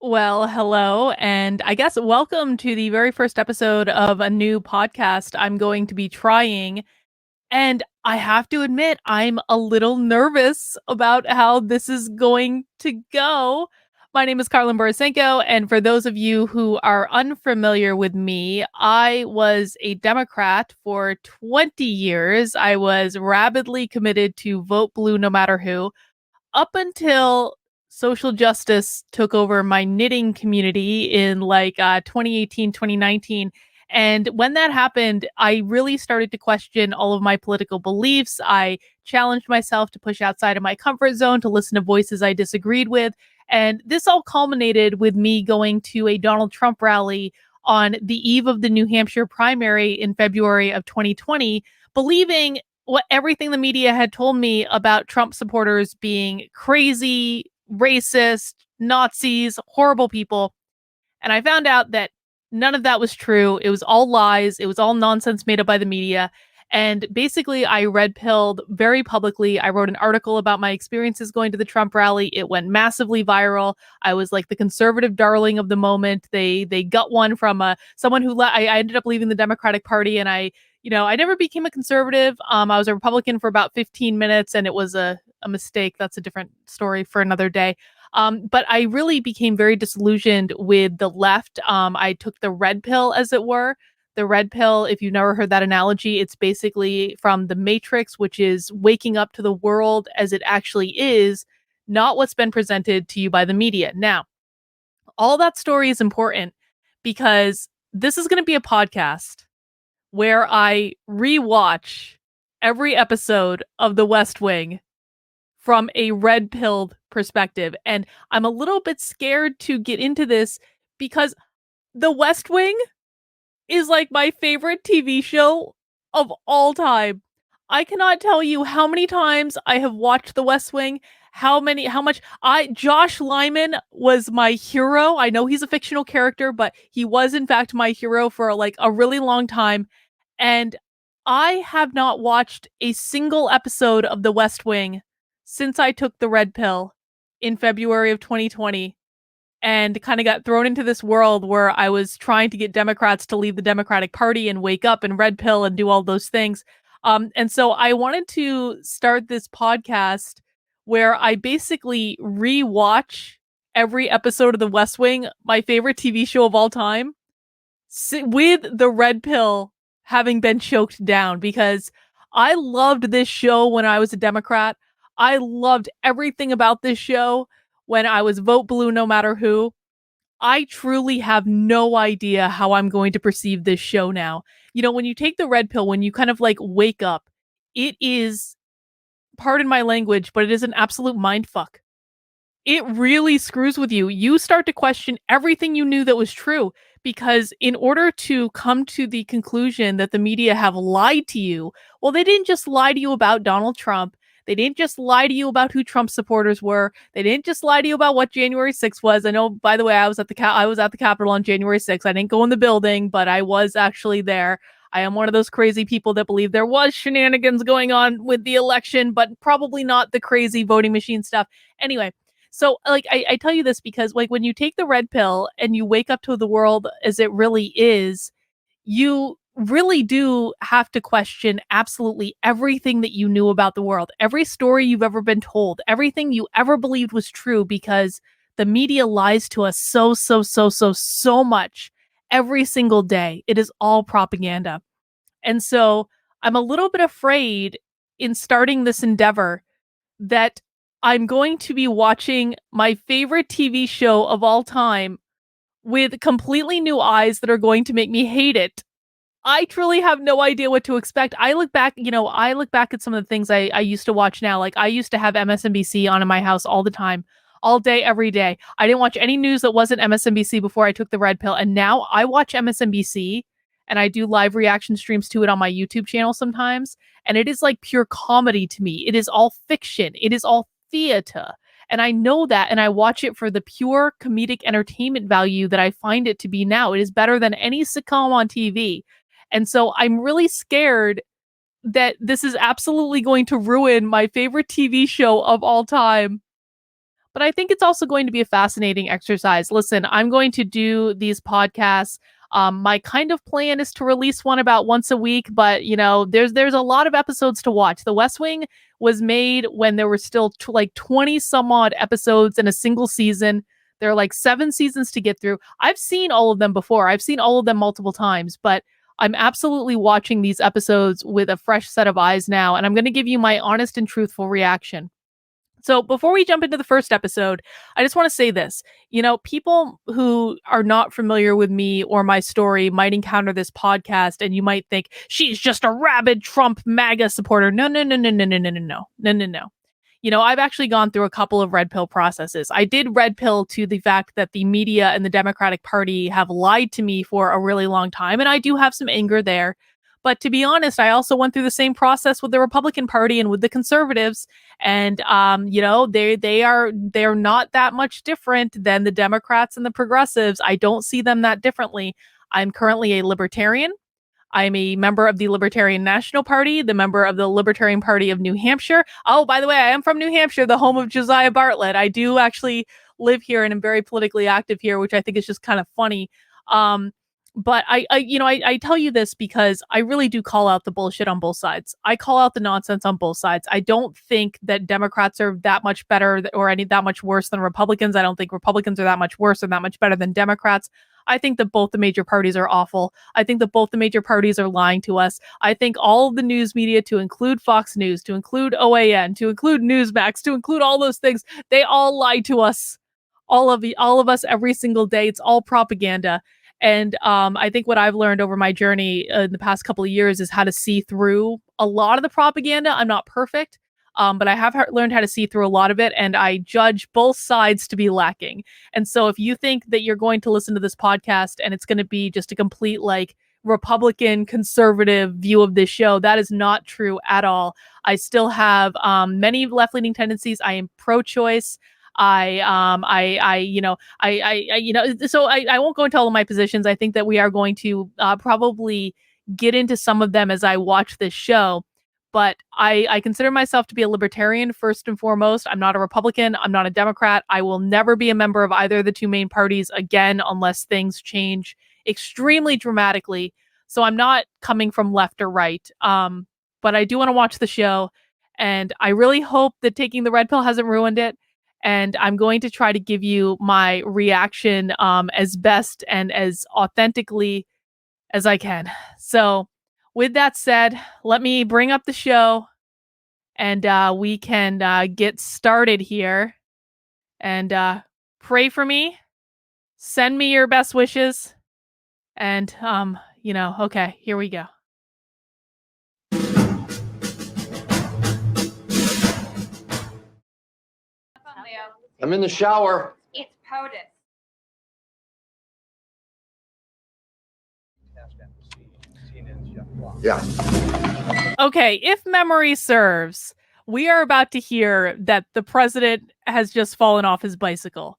Well, hello, and I guess welcome to the very first episode of a new podcast I'm going to be trying. And I have to admit, I'm a little nervous about how this is going to go. My name is Carlin Borisenko, and for those of you who are unfamiliar with me, I was a Democrat for 20 years. I was rabidly committed to vote blue no matter who up until social justice took over my knitting community in 2018, 2019. And when that happened, I really started to question all of my political beliefs. I challenged myself to push outside of my comfort zone, to listen to voices I disagreed with. And this all culminated with me going to a Donald Trump rally on the eve of the New Hampshire primary in February of 2020, believing what everything the media had told me about Trump supporters being crazy, racist, Nazis, horrible people. And I found out that none of that was true. It was all lies. It was all nonsense made up by the media. And basically, I red pilled very publicly. I wrote an article about my experiences going to the Trump rally. It went massively viral. I was like the conservative darling of the moment. They got one from someone who I ended up leaving the Democratic Party, and I never became a conservative. I was a Republican for about 15 minutes, and it was a mistake. That's a different story for another day. But I really became very disillusioned with the left. I took the red pill, as it were. The red pill, if you've never heard that analogy, it's basically from the Matrix, which is waking up to the world as it actually is, not what's been presented to you by the media. Now, all that story is important because this is going to be a podcast where I rewatch every episode of The West Wing from a red pilled perspective. And I'm a little bit scared to get into this because The West Wing is like my favorite TV show of all time. I cannot tell you how many times I have watched The West Wing, how much Josh Lyman was my hero. I know he's a fictional character, but he was in fact my hero for like a really long time. And I have not watched a single episode of The West Wing since I took the red pill in February of 2020 and kind of got thrown into this world where I was trying to get Democrats to leave the Democratic Party and wake up and red pill and do all those things. And so I wanted to start this podcast where I basically rewatch every episode of The West Wing, my favorite TV show of all time, with the red pill having been choked down because I loved this show when I was a Democrat. I loved everything about this show when I was vote blue no matter who. I truly have no idea how I'm going to perceive this show now. You know, when you take the red pill, when you kind of like wake up, it is, pardon my language, but it is an absolute mind fuck. It really screws with you. You start to question everything you knew that was true because in order to come to the conclusion that the media have lied to you, well, they didn't just lie to you about Donald Trump. They didn't just lie to you about who Trump supporters were. They didn't just lie to you about what January 6th was. I know, by the way, I was at the Capitol on January 6th. I didn't go in the building, but I was actually there. I am one of those crazy people that believe there was shenanigans going on with the election, but probably not the crazy voting machine stuff. Anyway, so, like, I tell you this because, like, when you take the red pill and you wake up to the world as it really is, you really do have to question absolutely everything that you knew about the world, every story you've ever been told, everything you ever believed was true because the media lies to us so much every single day. It is all propaganda. And so I'm a little bit afraid in starting this endeavor that I'm going to be watching my favorite TV show of all time with completely new eyes that are going to make me hate it. I truly have no idea what to expect. I look back at some of the things I used to watch now. Like I used to have MSNBC on in my house all the time, all day, every day. I didn't watch any news that wasn't MSNBC before I took the red pill. And now I watch MSNBC and I do live reaction streams to it on my YouTube channel sometimes. And it is like pure comedy to me. It is all fiction. It is all theater. And I know that, and I watch it for the pure comedic entertainment value that I find it to be now. It is better than any sitcom on TV. And so I'm really scared that this is absolutely going to ruin my favorite TV show of all time But I think it's also going to be a fascinating exercise. Listen, I'm going to do these podcasts. My kind of plan is to release one about once a week, but there's a lot of episodes to watch. The West Wing was made when there were still like 20 some odd episodes in a single season. There are like 7 seasons to get through. I've seen all of them before. I've seen all of them multiple times, but I'm absolutely watching these episodes with a fresh set of eyes now, and I'm going to give you my honest and truthful reaction. So before we jump into the first episode, I just want to say this. People who are not familiar with me or my story might encounter this podcast and you might think she's just a rabid Trump MAGA supporter. No, no, no, no, no, no, no, no, no, no, no, no. I've actually gone through a couple of red pill processes. I did red pill to the fact that the media and the Democratic Party have lied to me for a really long time, and I do have some anger there. But to be honest, I also went through the same process with the Republican Party and with the conservatives. And they're not that much different than the Democrats and the progressives. I don't see them that differently. I'm currently a libertarian. I'm a member of the Libertarian National Party, the member of the Libertarian Party of New Hampshire. Oh, by the way, I am from New Hampshire, the home of Josiah Bartlett. I do actually live here and am very politically active here, which I think is just kind of funny. But I tell you this because I really do call out the bullshit on both sides. I call out the nonsense on both sides. I don't think that Democrats are that much better or any that much worse than Republicans. I don't think Republicans are that much worse or that much better than Democrats. I think that both the major parties are awful. I think that both the major parties are lying to us. I think all of the news media, to include Fox News, to include OAN, to include Newsmax, to include all those things, they all lie to us. All of us every single day. It's all propaganda. And I think what I've learned over my journey in the past couple of years is how to see through a lot of the propaganda. I'm not perfect, but I have learned how to see through a lot of it, and I judge both sides to be lacking. And so if you think that you're going to listen to this podcast and it's going to be just a complete like Republican conservative view of this show, that is not true at all. I still have many left-leaning tendencies. I am pro-choice. So I won't go into all of my positions. I think that we are going to probably get into some of them as I watch this show. But I consider myself to be a libertarian first and foremost. I'm not a Republican. I'm not a Democrat. I will never be a member of either of the two main parties again unless things change extremely dramatically. So I'm not coming from left or right. But I do want to watch the show. And I really hope that taking the red pill hasn't ruined it. And I'm going to try to give you my reaction as best and as authentically as I can. So with that said, let me bring up the show and we can get started here. And pray for me. Send me your best wishes. And, okay, here we go. I'm in the shower. It's POTUS. Yeah. Okay, if memory serves, we are about to hear that the president has just fallen off his bicycle.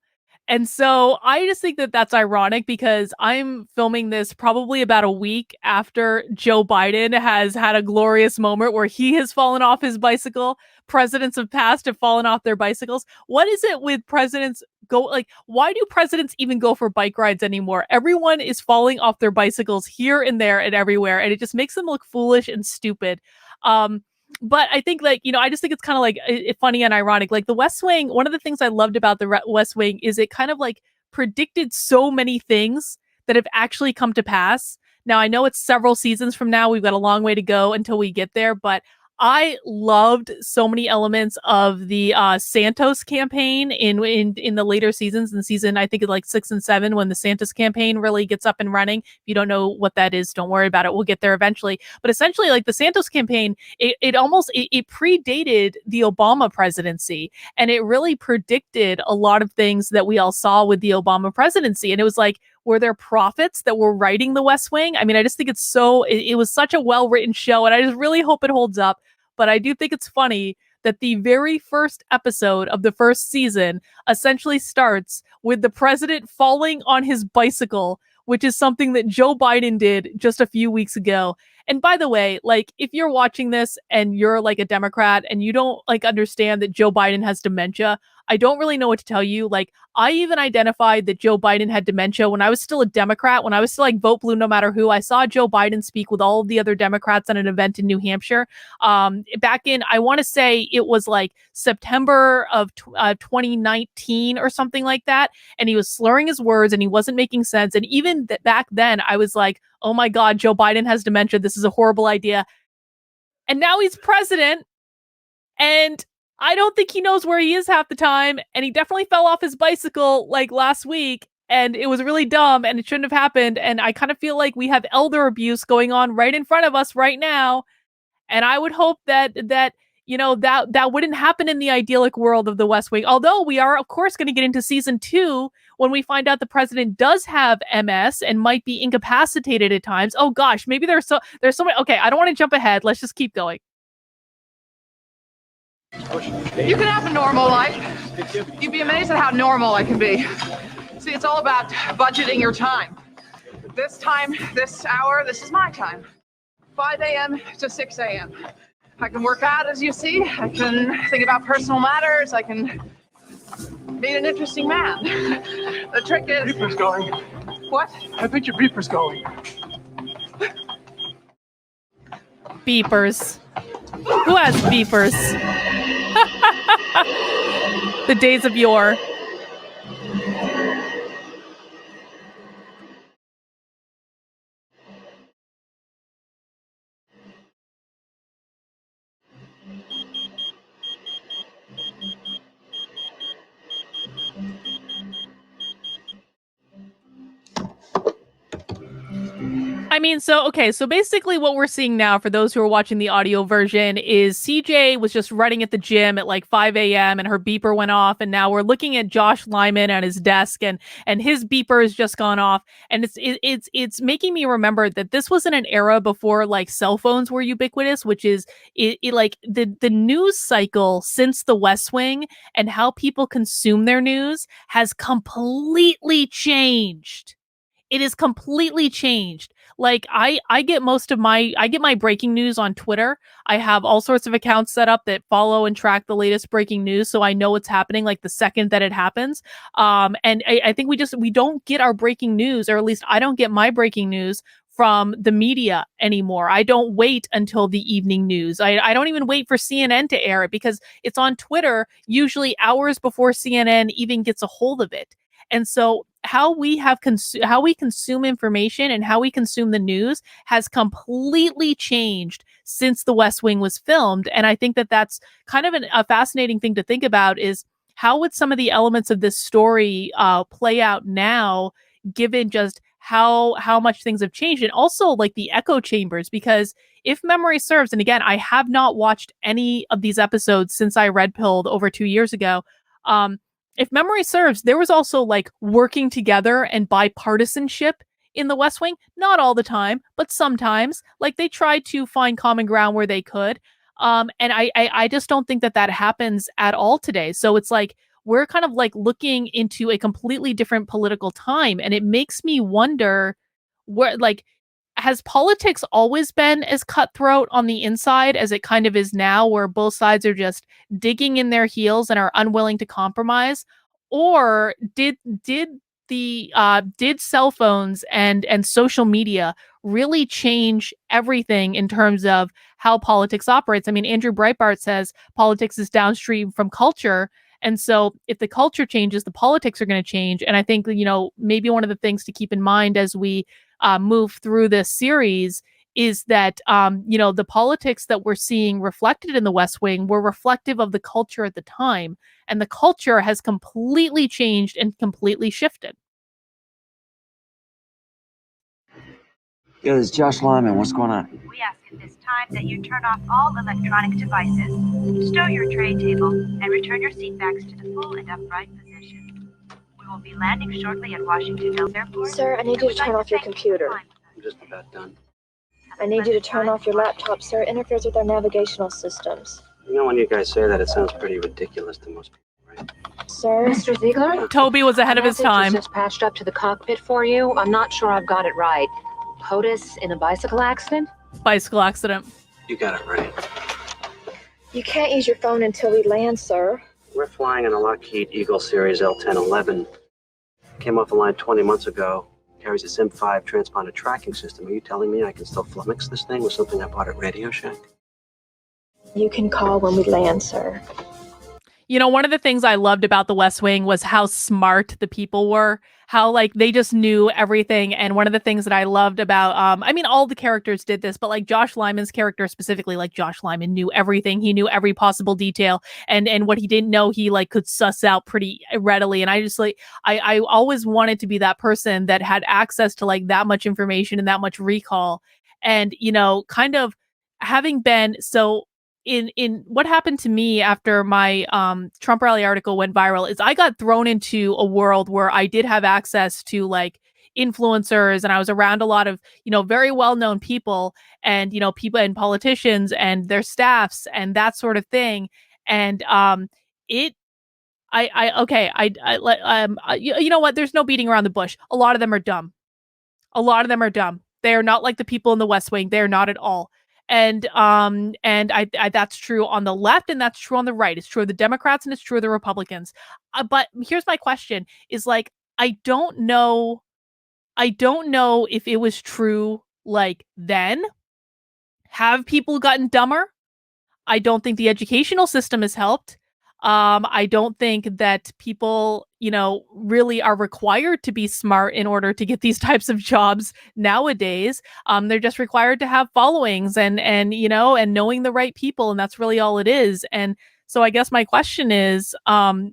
And so I just think that that's ironic because I'm filming this probably about a week after Joe Biden has had a glorious moment where he has fallen off his bicycle. Presidents of past have fallen off their bicycles. What is it with presidents why do presidents even go for bike rides anymore? Everyone is falling off their bicycles here and there and everywhere, and it just makes them look foolish and stupid. But I think I just think it's kind of like funny and ironic. Like the West Wing, one of the things I loved about the West Wing is it kind of like predicted so many things that have actually come to pass. Now, I know it's several seasons from now. We've got a long way to go until we get there, but I loved so many elements of the Santos campaign in the later seasons. In season, I think it's like 6 and 7, when the Santos campaign really gets up and running. If you don't know what that is, don't worry about it. We'll get there eventually. But essentially, like the Santos campaign, it predated the Obama presidency, and it really predicted a lot of things that we all saw with the Obama presidency. And it was like, were there prophets that were writing the West Wing? I mean, I just think it was such a well-written show, and I just really hope it holds up. But I do think it's funny that the very first episode of the first season essentially starts with the president falling on his bicycle, which is something that Joe Biden did just a few weeks ago. And by the way, like, if you're watching this and you're like a Democrat and you don't like understand that Joe Biden has dementia, I don't really know what to tell you. Like, I even identified that Joe Biden had dementia when I was still a Democrat, when I was still like vote blue no matter who. I saw Joe Biden speak with all of the other Democrats at an event in New Hampshire. Back in, I want to say it was like September of 2019 or something like that. And he was slurring his words and he wasn't making sense. And even back then, I was like, oh my God, Joe Biden has dementia. This is a horrible idea. And now he's president. And I don't think he knows where he is half the time. And he definitely fell off his bicycle like last week. And it was really dumb and it shouldn't have happened. And I kind of feel like we have elder abuse going on right in front of us right now. And I would hope that that wouldn't happen in the idyllic world of the West Wing. Although we are, of course, going to get into season 2 when we find out the president does have MS and might be incapacitated at times. Oh gosh, maybe there's so many. Okay, I don't want to jump ahead. Let's just keep going. You can have a normal life. You'd be amazed at how normal I can be. See, it's all about budgeting your time. This time, this hour, this is my time. 5 a.m. to 6 a.m. I can work out, as you see. I can think about personal matters. I can meet an interesting man. The trick is... Beeper's going. What? I think your beeper's going. Beepers. Who has beepers? The days of yore. I mean, so basically what we're seeing now, for those who are watching the audio version, is CJ was just running at the gym at like 5 a.m. and her beeper went off, and now we're looking at Josh Lyman at his desk and his beeper has just gone off, and it's making me remember that this was in an era before like cell phones were ubiquitous, which is like the news cycle since the West Wing and how people consume their news has completely changed. It is completely changed. Like I get my breaking news on Twitter. I have all sorts of accounts set up that follow and track the latest breaking news, so I know what's happening like the second that it happens. And I think we don't get our breaking news, or at least I don't get my breaking news from the media anymore. I don't wait until the evening news. I don't even wait for CNN to air it because it's on Twitter usually hours before CNN even gets a hold of it. And so how we consume information and how we consume the news has completely changed since The West Wing was filmed. And I think that that's kind of a fascinating thing to think about, is how would some of the elements of this story play out now, given just how much things have changed, and also like the echo chambers. Because if memory serves, and again, I have not watched any of these episodes since I red pilled over 2 years ago. If memory serves, there was also like working together and bipartisanship in the West Wing. Not all the time, but sometimes. Like they tried to find common ground where they could. And I just don't think that happens at all today. So it's like we're kind of like looking into a completely different political time, and it makes me wonder where, like, has politics always been as cutthroat on the inside as it kind of is now, where both sides are just digging in their heels and are unwilling to compromise? Or did cell phones and social media really change everything in terms of how politics operates? I mean, Andrew Breitbart says politics is downstream from culture. And so if the culture changes, the politics are going to change. And I think, maybe one of the things to keep in mind as we move through this series is that, the politics that we're seeing reflected in the West Wing were reflective of the culture at the time. And the culture has completely changed and completely shifted. Yo, this is Josh Lyman. What's going on? We ask at this time that you turn off all electronic devices, stow your tray table, and return your seat backs to the full and upright position. We will be landing shortly at Washington Airport. Sir, I need you to turn off your computer. I'm just about done. I need you to turn off your laptop, sir. It interferes with our navigational systems. You know, when you guys say that, it sounds pretty ridiculous to most people, right? Sir? Mr. Ziegler? Toby was ahead of his time. Just patched up to the cockpit for you. I'm not sure I've got it right. POTUS in a bicycle accident? Bicycle accident. You got it right. You can't use your phone until we land, sir. We're flying in a Lockheed Eagle Series L-1011. Came off the line 20 months ago. Carries a SIM-5 transponder tracking system. Are you telling me I can still flummox this thing with something I bought at Radio Shack? You can call when we land, sir. You know, one of the things I loved about The West Wing was how smart the people were, how like they just knew everything. And one of the things that I loved about, I mean, all the characters did this, but like Josh Lyman's character specifically, like Josh Lyman knew everything. He knew every possible detail, and what he didn't know, he like could suss out pretty readily. And I just like, I always wanted to be that person that had access to like that much information and that much recall. And, you know, kind of having been so in what happened to me after my Trump rally article went viral is I got thrown into a world where I did have access to like influencers, and I was around a lot of, you know, very well-known people, and, you know, people and politicians and their staffs and that sort of thing. And it okay, you know what, there's no beating around the bush. A lot of them are dumb. A lot of them are dumb. They are not like the people in the West Wing. They are not at all. And I that's true on the left, and that's true on the right. It's true of the Democrats, and it's true of the Republicans. But here's my question: is like I don't know if it was true like then. Have people gotten dumber? I don't think the educational system has helped. I don't think that people, you know, really are required to be smart in order to get these types of jobs nowadays. They're just required to have followings and you know, and knowing the right people, and that's really all it is. And so I guess my question is,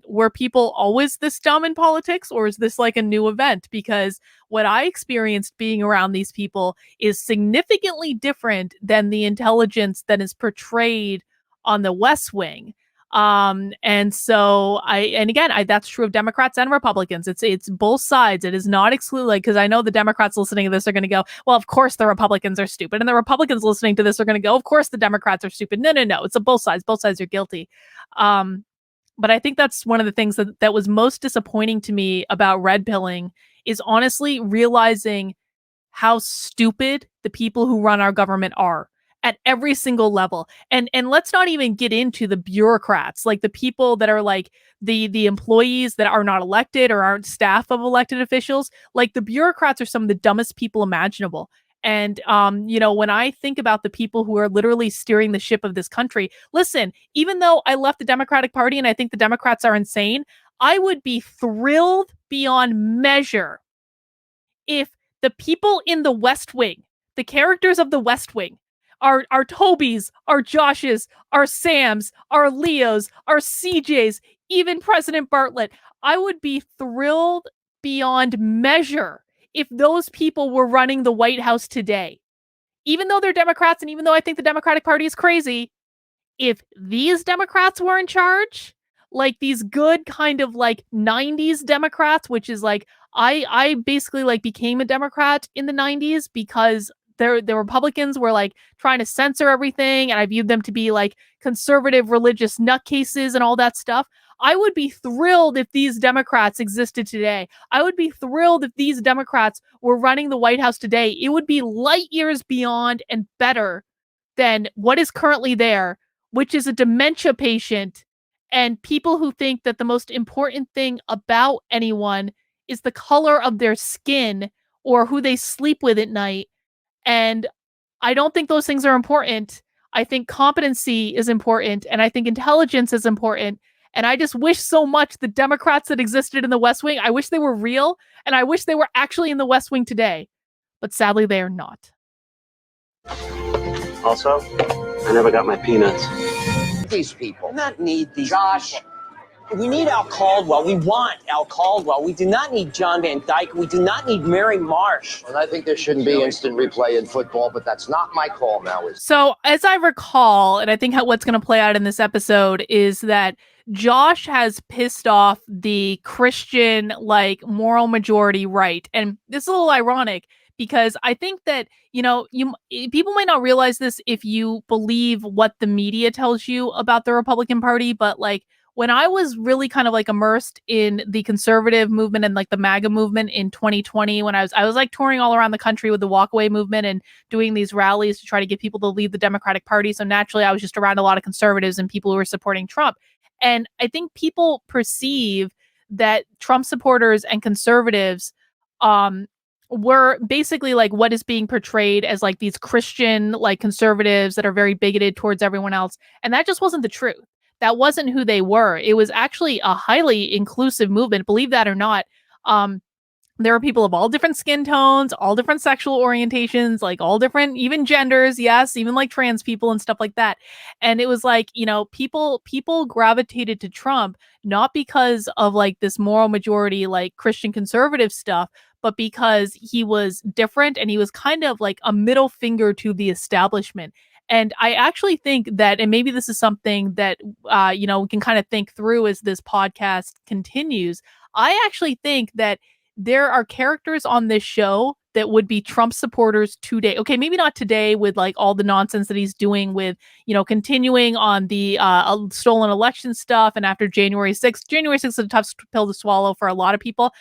were people always this dumb in politics, or is this like a new event? Because what I experienced being around these people is significantly different than the intelligence that is portrayed on the West Wing. And so that's true of Democrats and Republicans. It's both sides. It is not exclusive, like, because I know the Democrats listening to this are going to go, well, of course the Republicans are stupid, and the Republicans listening to this are going to go, of course the Democrats are stupid. No, it's a both sides. Both sides are guilty. But I think that's one of the things that was most disappointing to me about red pilling is honestly realizing how stupid the people who run our government are at every single level. And let's not even get into the bureaucrats, like the people that are like the employees that are not elected or aren't staff of elected officials. Like the bureaucrats are some of the dumbest people imaginable. And you know, when I think about the people who are literally steering the ship of this country, listen, even though I left the Democratic Party and I think the Democrats are insane, I would be thrilled beyond measure if the people in the West Wing, the characters of the West Wing, our Tobys, our Joshes, our Sams, our Leos, our CJs, even President Bartlett, I would be thrilled beyond measure if those people were running the White House today. Even though they're Democrats, and even though I think the Democratic Party is crazy, if these Democrats were in charge, like these good kind of like 90s Democrats, which is like, I basically like became a Democrat in the 90s because the Republicans were like trying to censor everything, and I viewed them to be like conservative religious nutcases and all that stuff. I would be thrilled if these Democrats existed today. I would be thrilled if these Democrats were running the White House today. It would be light years beyond and better than what is currently there, which is a dementia patient and people who think that the most important thing about anyone is the color of their skin or who they sleep with at night. And I don't think those things are important. I think competency is important, and I think intelligence is important. And I just wish so much the Democrats that existed in the West Wing, I wish they were real, and I wish they were actually in the West Wing today. But sadly, they are not. Also, I never got my peanuts. These people. Not need these. Josh. People. We need Al Caldwell. We want Al Caldwell. We do not need John Van Dyke. We do not need Mary Marsh. And I think there shouldn't be instant replay in football, but that's not my call now. So, as I recall, and I think what's going to play out in this episode is that Josh has pissed off the Christian, like, moral majority right. And this is a little ironic because I think that, you know, people might not realize this if you believe what the media tells you about the Republican Party, but like when I was really kind of like immersed in the conservative movement and like the MAGA movement in 2020, when I was like touring all around the country with the walkaway movement and doing these rallies to try to get people to leave the Democratic Party. So naturally, I was just around a lot of conservatives and people who were supporting Trump. And I think people perceive that Trump supporters and conservatives were basically like what is being portrayed as like these Christian like conservatives that are very bigoted towards everyone else. And that just wasn't the truth. That wasn't who they were. It was actually a highly inclusive movement, believe that or not. There were people of all different skin tones, all different sexual orientations, like all different, even genders, yes, even like trans people and stuff like that. And it was like, you know, people gravitated to Trump not because of like this moral majority, like Christian conservative stuff, but because he was different and he was kind of like a middle finger to the establishment. And I actually think that, and maybe this is something that, you know, we can kind of think through as this podcast continues. I actually think that there are characters on this show that would be Trump supporters today. Okay, maybe not today with like all the nonsense that he's doing with, you know, continuing on the stolen election stuff. And after January 6th is a tough pill to swallow for a lot of people.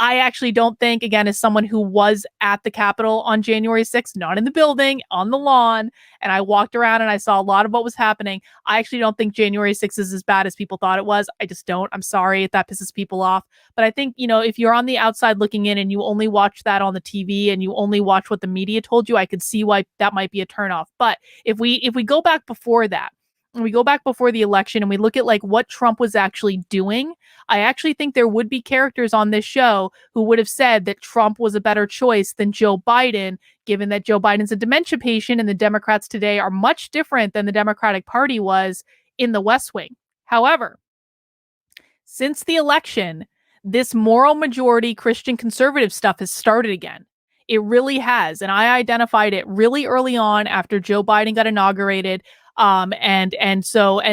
I actually don't think, again, as someone who was at the Capitol on January 6th, not in the building, on the lawn, and I walked around and I saw a lot of what was happening. I actually don't think January 6th is as bad as people thought it was. I just don't. I'm sorry if that pisses people off. But I think, you know, if you're on the outside looking in and you only watch that on the TV and you only watch what the media told you, I could see why that might be a turnoff. But if we go back before that, and we go back before the election and we look at like what Trump was actually doing, I actually think there would be characters on this show who would have said that Trump was a better choice than Joe Biden, given that Joe Biden's a dementia patient and the Democrats today are much different than the Democratic Party was in the West Wing. However, since the election, this moral majority Christian conservative stuff has started again. It really has. And I identified it really early on after Joe Biden got inaugurated. And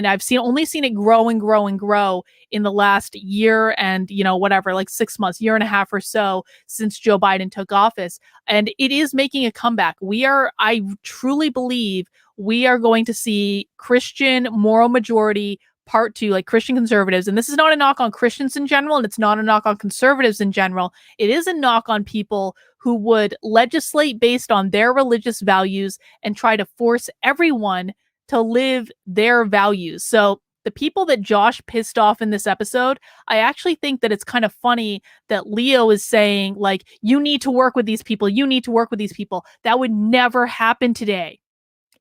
I've only seen it grow and grow and grow in the last year and, you know, whatever, like 6 months, year and a half or so since Joe Biden took office. And it is making a comeback. I truly believe we are going to see Christian moral majority part two, like Christian conservatives. And this is not a knock on Christians in general, and it's not a knock on conservatives in general. It is a knock on people who would legislate based on their religious values and try to force everyone to live their values. So the people that Josh pissed off in this episode, I actually think that it's kind of funny that Leo is saying, like, you need to work with these people. You need to work with these people. That would never happen today.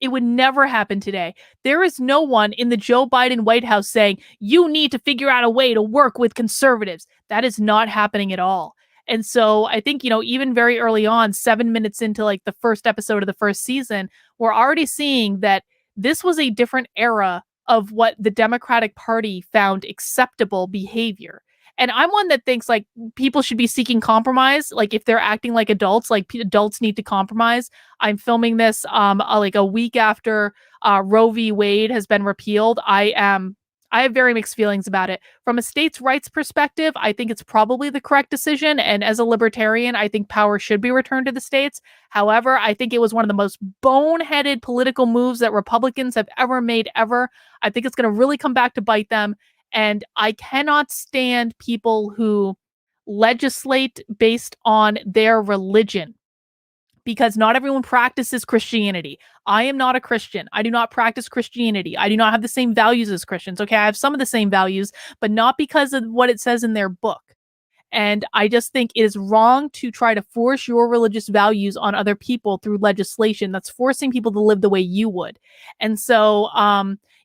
It would never happen today. There is no one in the Joe Biden White House saying, you need to figure out a way to work with conservatives. That is not happening at all. And so I think, you know, even very early on, 7 minutes into like the first episode of the first season, we're already seeing that this was a different era of what the Democratic Party found acceptable behavior. And I'm one that thinks like people should be seeking compromise. Like if they're acting like adults, like adults need to compromise. I'm filming this like a week after Roe v. Wade has been repealed. I have very mixed feelings about it. From a states' rights perspective, I think it's probably the correct decision. And as a libertarian, I think power should be returned to the states. However, I think it was one of the most boneheaded political moves that Republicans have ever made ever. I think it's going to really come back to bite them. And I cannot stand people who legislate based on their religion, because not everyone practices Christianity. I am not a Christian. I do not practice Christianity. I do not have the same values as Christians. Okay, I have some of the same values, but not because of what it says in their book. And I just think it is wrong to try to force your religious values on other people through legislation. That's forcing people to live the way you would. And so,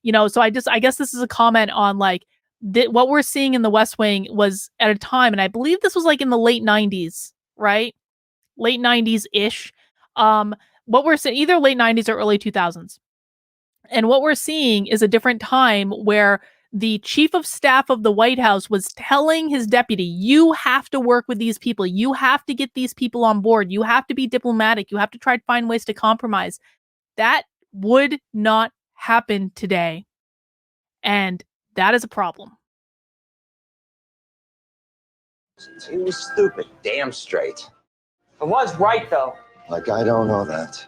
you know, so I guess this is a comment on like what we're seeing in the West Wing was at a time, and I believe this was like in the late 90s, right? Late 90s-ish. What we're seeing, either late 90s or early 2000s. And what we're seeing is a different time where the chief of staff of the White House was telling his deputy, you have to work with these people. You have to get these people on board. You have to be diplomatic. You have to try to find ways to compromise. That would not happen today. And that is a problem. He was stupid. Damn straight. It was right, though. Like, I don't know that.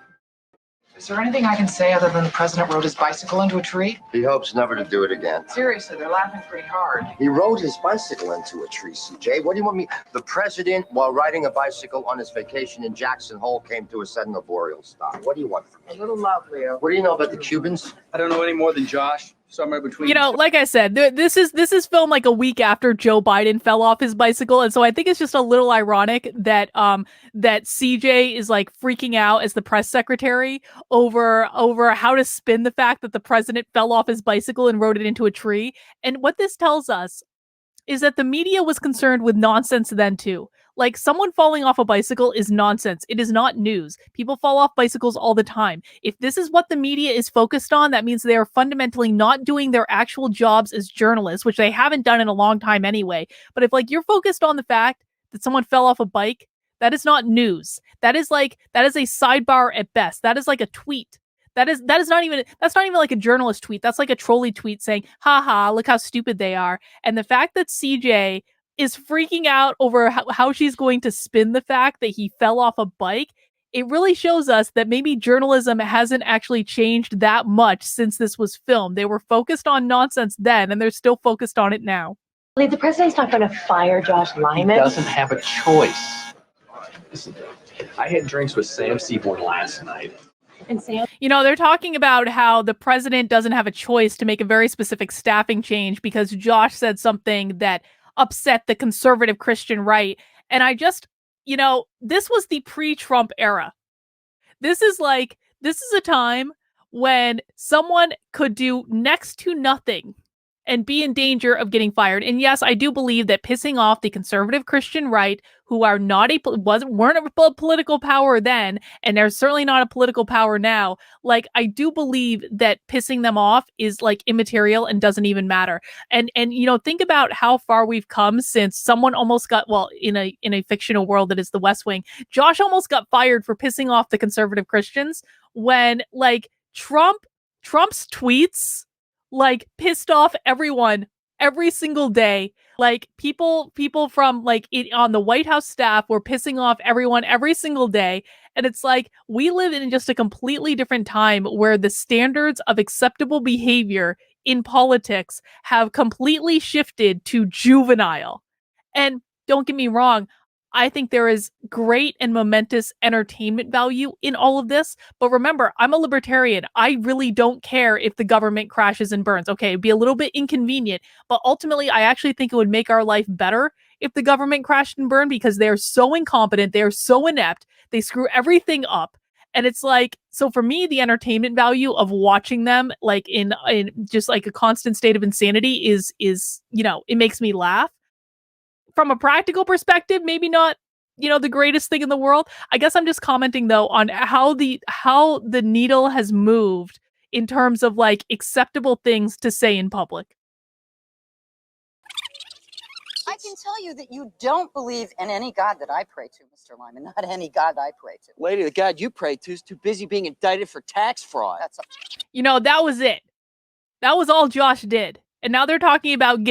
Is there anything I can say other than the president rode his bicycle into a tree? He hopes never to do it again. Seriously, they're laughing pretty hard. He rode his bicycle into a tree, CJ. What do you want me? The president, while riding a bicycle on his vacation in Jackson Hole, came to a sudden arboreal stop. What do you want from me? A little love, Leo. What do you know about the Cubans? I don't know any more than Josh. Somewhere between. You know, like I said, this is filmed like a week after Joe Biden fell off his bicycle, and so I think it's just a little ironic that that CJ is like freaking out as the press secretary over how to spin the fact that the president fell off his bicycle and rode it into a tree. And what this tells us is that the media was concerned with nonsense then too. Like, someone falling off a bicycle is nonsense. It is not news. People fall off bicycles all the time. If this is what the media is focused on, that means they are fundamentally not doing their actual jobs as journalists, which they haven't done in a long time anyway. But if like you're focused on the fact that someone fell off a bike, that is not news. That is a sidebar at best. That is like a tweet. That's not even like a journalist tweet. That's like a trolley tweet saying, haha, look how stupid they are. And the fact that CJ is freaking out over how she's going to spin the fact that he fell off a bike, it really shows us that maybe journalism hasn't actually changed that much since this was filmed. They were focused on nonsense then, and they're still focused on it now. The president's not going to fire Josh Lyman. He doesn't have a choice. Listen, I had drinks with Sam Seaborn last night. And Sam, You know, they're talking about how the president doesn't have a choice to make a very specific staffing change because Josh said something that upset the conservative Christian right. And I just, you know, this was the pre-Trump era. This is a time when someone could do next to nothing and be in danger of getting fired. And yes, I do believe that pissing off the conservative Christian right, who are weren't a political power then, and they're certainly not a political power now. Like, I do believe that pissing them off is like immaterial and doesn't even matter. And you know, think about how far we've come since someone almost got, well, in a fictional world that is the West Wing, Josh almost got fired for pissing off the conservative Christians when like Trump's tweets like pissed off everyone every single day. Like people from like on the White House staff were pissing off everyone every single day. And it's like, we live in just a completely different time where the standards of acceptable behavior in politics have completely shifted to juvenile. And don't get me wrong, I think there is great and momentous entertainment value in all of this. But remember, I'm a libertarian. I really don't care if the government crashes and burns. Okay, it'd be a little bit inconvenient, but ultimately, I actually think it would make our life better if the government crashed and burned because they're so incompetent, they're so inept, they screw everything up. And it's like, so for me, the entertainment value of watching them like in just like a constant state of insanity is, you know, it makes me laugh. From a practical perspective, maybe not, you know, the greatest thing in the world. I guess I'm just commenting though on how the needle has moved in terms of like acceptable things to say in public. I can tell you that you don't believe in any God that I pray to, Mr. Lyman. Not any God I pray to. Lady, the God you pray to is too busy being indicted for tax fraud. That's You know, that was it. That was all Josh did. And now they're talking about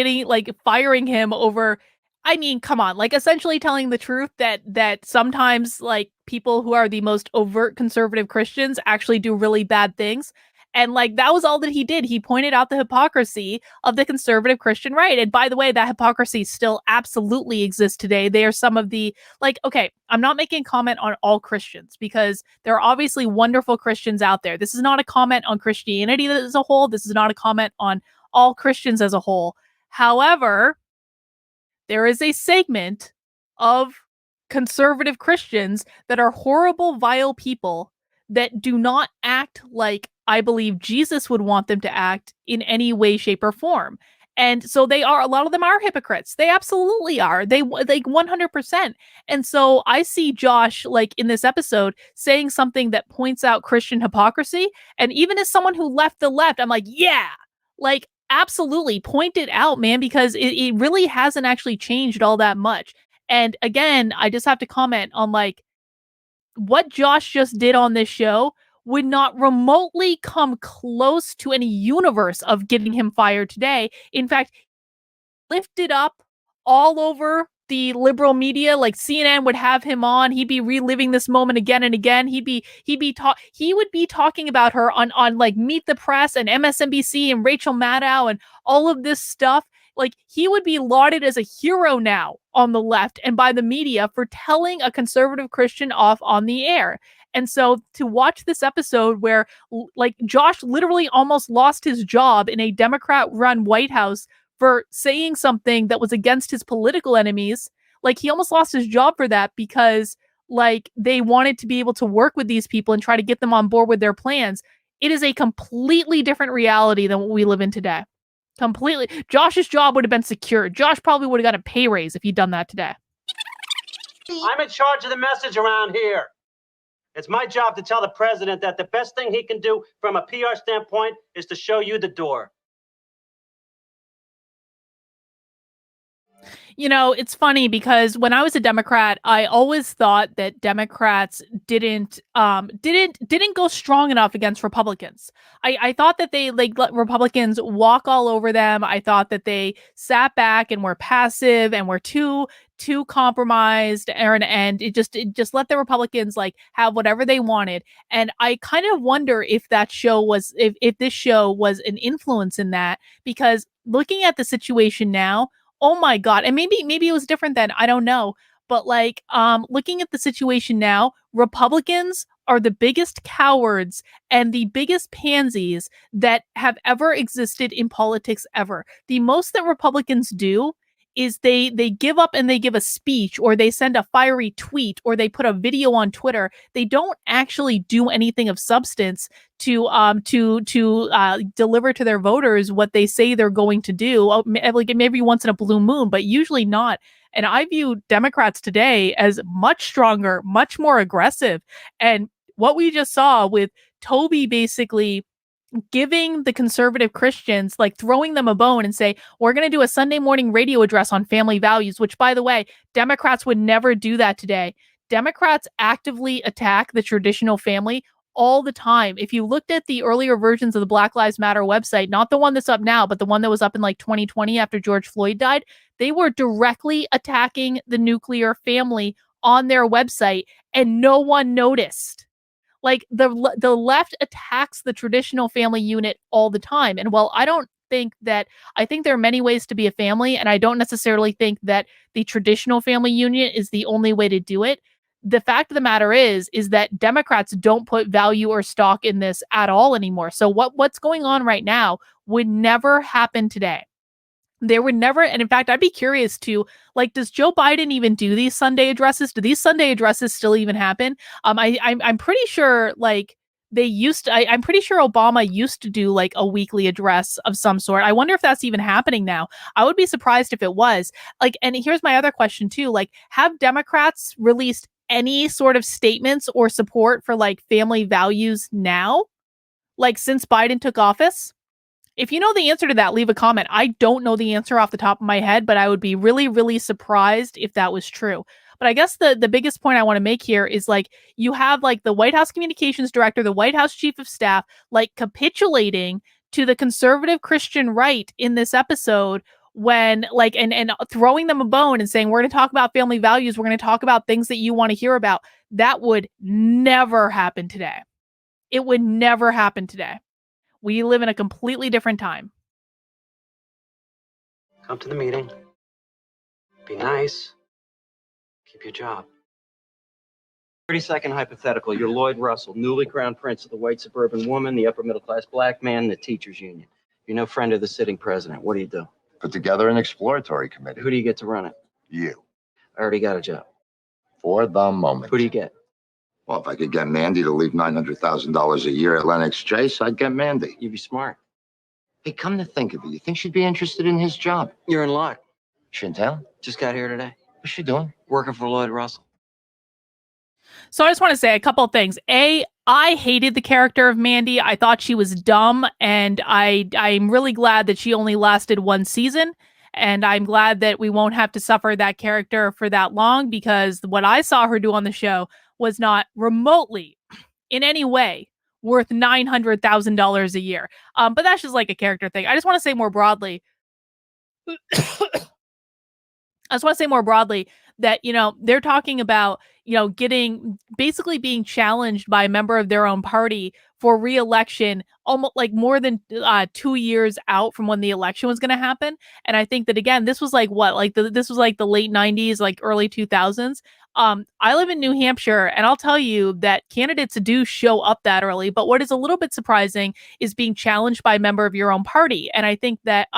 firing him over, I mean, come on, like essentially telling the truth that sometimes like people who are the most overt conservative Christians actually do really bad things. And like, that was all that he did. He pointed out the hypocrisy of the conservative Christian right. And by the way, that hypocrisy still absolutely exists today. They are some of the, like, okay, I'm not making comment on all Christians because there are obviously wonderful Christians out there. This is not a comment on Christianity as a whole. This is not a comment on all Christians as a whole. However, there is a segment of conservative Christians that are horrible, vile people that do not act like I believe Jesus would want them to act in any way, shape, or form. And so a lot of them are hypocrites. They absolutely are. They like 100%. And so I see Josh like in this episode saying something that points out Christian hypocrisy. And even as someone who left the left, I'm like, yeah, like absolutely point it out, man, because it really hasn't actually changed all that much. And again, I just have to comment on like what Josh just did on this show would not remotely come close to any universe of getting him fired today. In fact, lifted up all over the liberal media, like CNN would have him on. He'd be reliving this moment again and again. He would be talking about her on like Meet the Press and MSNBC and Rachel Maddow and all of this stuff. Like, he would be lauded as a hero now on the left and by the media for telling a conservative Christian off on the air. And so to watch this episode where like Josh literally almost lost his job in a Democrat-run White House for saying something that was against his political enemies, like he almost lost his job for that because like they wanted to be able to work with these people and try to get them on board with their plans. It is a completely different reality than what we live in today. Completely. Josh's job would have been secure. Josh probably would have got a pay raise if he'd done that today. I'm in charge of the message around here. It's my job to tell the president that the best thing he can do from a PR standpoint is to show you the door. You know, it's funny because when I was a Democrat, I always thought that Democrats didn't go strong enough against Republicans. I thought that they like let Republicans walk all over them. I thought that they sat back and were passive and were too compromised, and it just let the Republicans like have whatever they wanted. And I kind of wonder if that show was if this show was an influence in that, because looking at the situation now, oh my God. And maybe it was different then. I don't know. But like looking at the situation now, Republicans are the biggest cowards and the biggest pansies that have ever existed in politics ever. The most that Republicans do is they give up and they give a speech, or they send a fiery tweet, or they put a video on Twitter. They don't actually do anything of substance to deliver to their voters what they say they're going to do. Like maybe once in a blue moon, but usually not. And I view Democrats today as much stronger, much more aggressive. And what we just saw with Toby basically giving the conservative Christians, like throwing them a bone and say, we're going to do a Sunday morning radio address on family values, which, by the way, Democrats would never do that today. Democrats actively attack the traditional family all the time. If you looked at the earlier versions of the Black Lives Matter website, not the one that's up now, but the one that was up in like 2020 after George Floyd died, they were directly attacking the nuclear family on their website, and no one noticed. Like the left attacks the traditional family unit all the time. And while I think there are many ways to be a family, and I don't necessarily think that the traditional family unit is the only way to do it. The fact of the matter is that Democrats don't put value or stock in this at all anymore. So what's going on right now would never happen today. There would never, and in fact, I'd be curious to, like, does Joe Biden even do these Sunday addresses? Do these Sunday addresses still even happen? I'm pretty sure, like, they used to, I'm pretty sure Obama used to do, like, a weekly address of some sort. I wonder if that's even happening now. I would be surprised if it was. Like, and here's my other question, too. Like, have Democrats released any sort of statements or support for, like, family values now? Like, since Biden took office? If you know the answer to that, leave a comment. I don't know the answer off the top of my head, but I would be really, really surprised if that was true. But I guess the biggest point I want to make here is, like, you have like the White House communications director, the White House chief of staff, like capitulating to the conservative Christian right in this episode, when like and throwing them a bone and saying, we're going to talk about family values. We're going to talk about things that you want to hear about. That would never happen today. It would never happen today. We live in a completely different time. Come to the meeting. Be nice. Keep your job. 30-second hypothetical. You're Lloyd Russell, newly crowned prince of the white suburban woman, the upper middle class black man, and the teachers union. You're no friend of the sitting president. What do? Put together an exploratory committee. Who do you get to run it? You. I already got a job. For the moment. Who do you get? Well, if I could get Mandy to leave $900,000 a year at Lennox Chase, I'd get Mandy. You'd be smart. Hey, come to think of it, you think she'd be interested in his job? You're in luck. Chantel? Just got here today. What's she doing? Working for Lloyd Russell. So I just want to say a couple of things. A, I hated the character of Mandy. I thought she was dumb, and I'm really glad that she only lasted one season. And I'm glad that we won't have to suffer that character for that long, because what I saw her do on the show was not remotely in any way worth $900,000 a year. But that's just like a character thing. I just want to say more broadly, I just want to say more broadly that, they're talking about, getting basically being challenged by a member of their own party for re-election almost like more than 2 years out from when the election was going to happen. And I think that, again, this was like what, like this was like the late 90s, like early 2000s. I live in New Hampshire, and I'll tell you that candidates do show up that early. But what is a little bit surprising is being challenged by a member of your own party. And I think that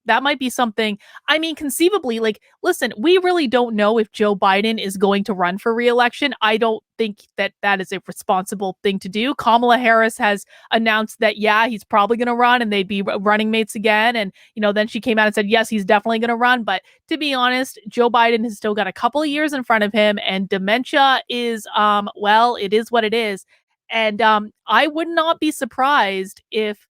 that might be something. I mean, conceivably, like, listen, we really don't know if Joe Biden is going to run for re-election. I don't think that that is a responsible thing to do. Kamala Harris has announced that, yeah, he's probably going to run and they'd be running mates again. And, then she came out and said, yes, he's definitely going to run. But to be honest, Joe Biden has still got a couple of years in front of him, and dementia is, well, it is what it is. And I would not be surprised if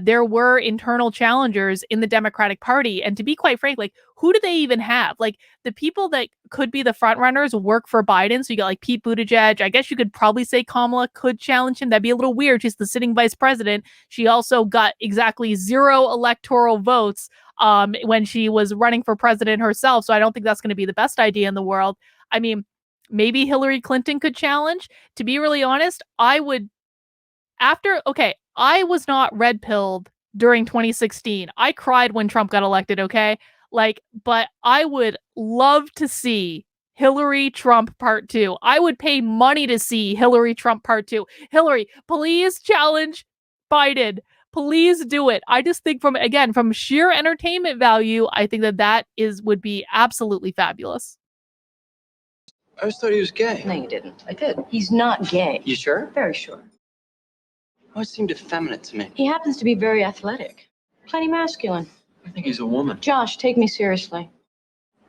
there were internal challengers in the Democratic Party. And to be quite frank, like, who do they even have? Like, the people that could be the front runners work for Biden. So you got like Pete Buttigieg. I guess you could probably say Kamala could challenge him. That'd be a little weird. She's the sitting vice president. She also got exactly 0 electoral votes when she was running for president herself. So I don't think that's going to be the best idea in the world. I mean, maybe Hillary Clinton could challenge. To be really honest, I was not red pilled during 2016. I cried when Trump got elected, okay? But I would love to see Hillary Trump part 2. I would pay money to see Hillary Trump part 2. Hillary, please challenge Biden. Please do it. I just think from sheer entertainment value, I think that would be absolutely fabulous. I always thought he was gay. No, you didn't. I did. He's not gay. You sure? Very sure. Always seemed effeminate to me. He happens to be very athletic. Plenty masculine. I think he's a woman. Josh, take me seriously.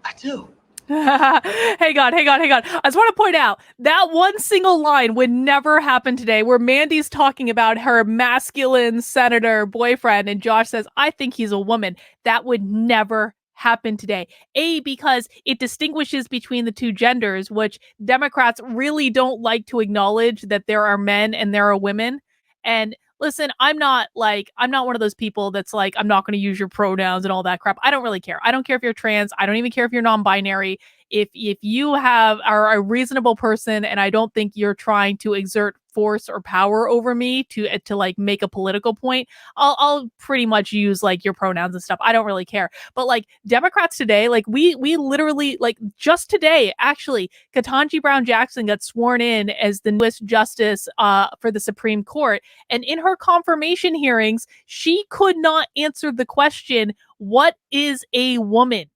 I do. Hang on. I just want to point out that one single line would never happen today, where Mandy's talking about her masculine senator boyfriend and Josh says, I think he's a woman. That would never happen today. Because it distinguishes between the two genders, which Democrats really don't like to acknowledge, that there are men and there are women. And listen, I'm not one of those people that's like, I'm not going to use your pronouns and all that crap. I don't really care. I don't care if you're trans. I don't even care if you're non-binary. If you are a reasonable person, and I don't think you're trying to exert force or power over me to like make a political point, I'll pretty much use like your pronouns and stuff. I don't really care. But like Democrats today, like we literally, like just today, actually, Ketanji Brown Jackson got sworn in as the newest justice for the Supreme Court. And in her confirmation hearings, she could not answer the question, what is a woman?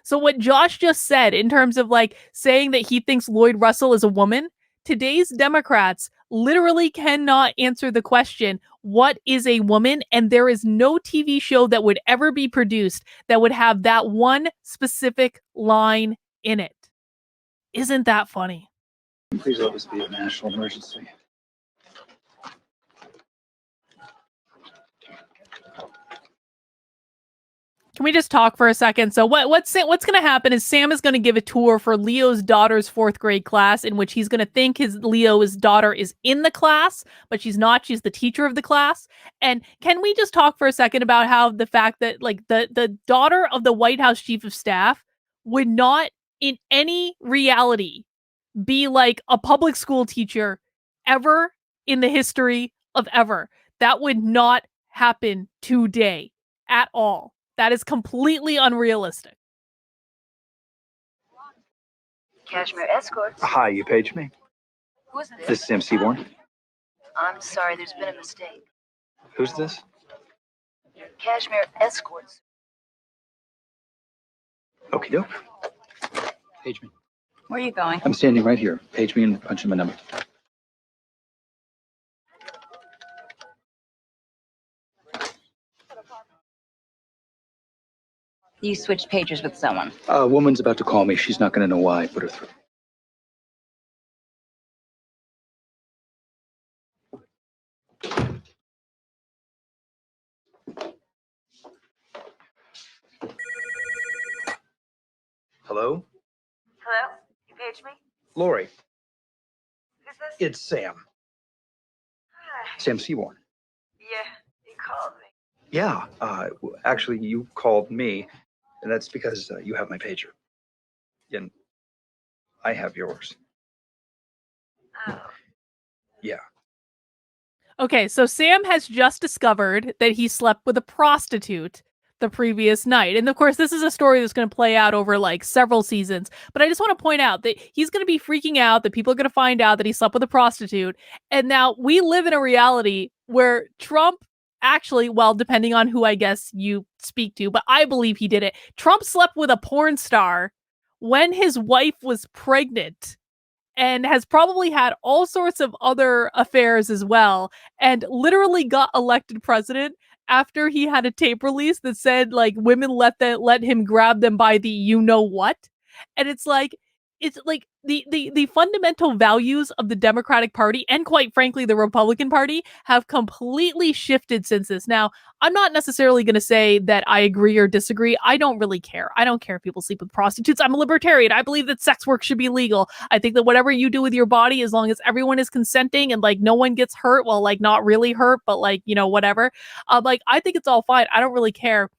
So what Josh just said in terms of like saying that he thinks Lloyd Russell is a woman, today's Democrats literally cannot answer the question, what is a woman? And there is no TV show that would ever be produced that would have that one specific line in it. Isn't that funny? Please let this be a national emergency. Can we just talk for a second? So what's going to happen is Sam is going to give a tour for Leo's daughter's 4th grade class, in which he's going to think Leo's daughter is in the class, but she's not. She's the teacher of the class. And can we just talk for a second about how the fact that like the daughter of the White House chief of staff would not in any reality be like a public school teacher ever in the history of ever. That would not happen today at all. That is completely unrealistic. Cashmere Escorts. Hi, you paged me. Who's this? This is Sam Seaborn. I'm sorry, there's been a mistake. Who's this? Cashmere Escorts. Okie doke. Page me. Where are you going? I'm standing right here. Page me and punch in my number. You switched pagers with someone. A woman's about to call me. She's not going to know why. Put her through. Hello? Hello? You paged me? Lori, Who's this? it's Sam. Hi. Sam Seaborn. Yeah, you called me. Yeah, actually, you called me. And that's because you have my pager. And I have yours. Oh. Yeah. Okay, so Sam has just discovered that he slept with a prostitute the previous night. And of course, this is a story that's going to play out over like several seasons. But I just want to point out that he's going to be freaking out, that people are going to find out that he slept with a prostitute. And now we live in a reality where Trump actually, well, depending on who I guess you speak to, but I believe he did it. Trump slept with a porn star when his wife was pregnant, and has probably had all sorts of other affairs as well, and literally got elected president after he had a tape release that said like women let him grab them by the you know what. And it's like the fundamental values of the Democratic Party and quite frankly the Republican Party have completely shifted since this. Now, I'm not necessarily going to say that I agree or disagree. I don't really care. I don't care if people sleep with prostitutes. I'm a libertarian. I believe that sex work should be legal. I think that whatever you do with your body, as long as everyone is consenting and like no one gets hurt, well, like not really hurt, but like, you know, whatever. Like I think it's all fine. I don't really care.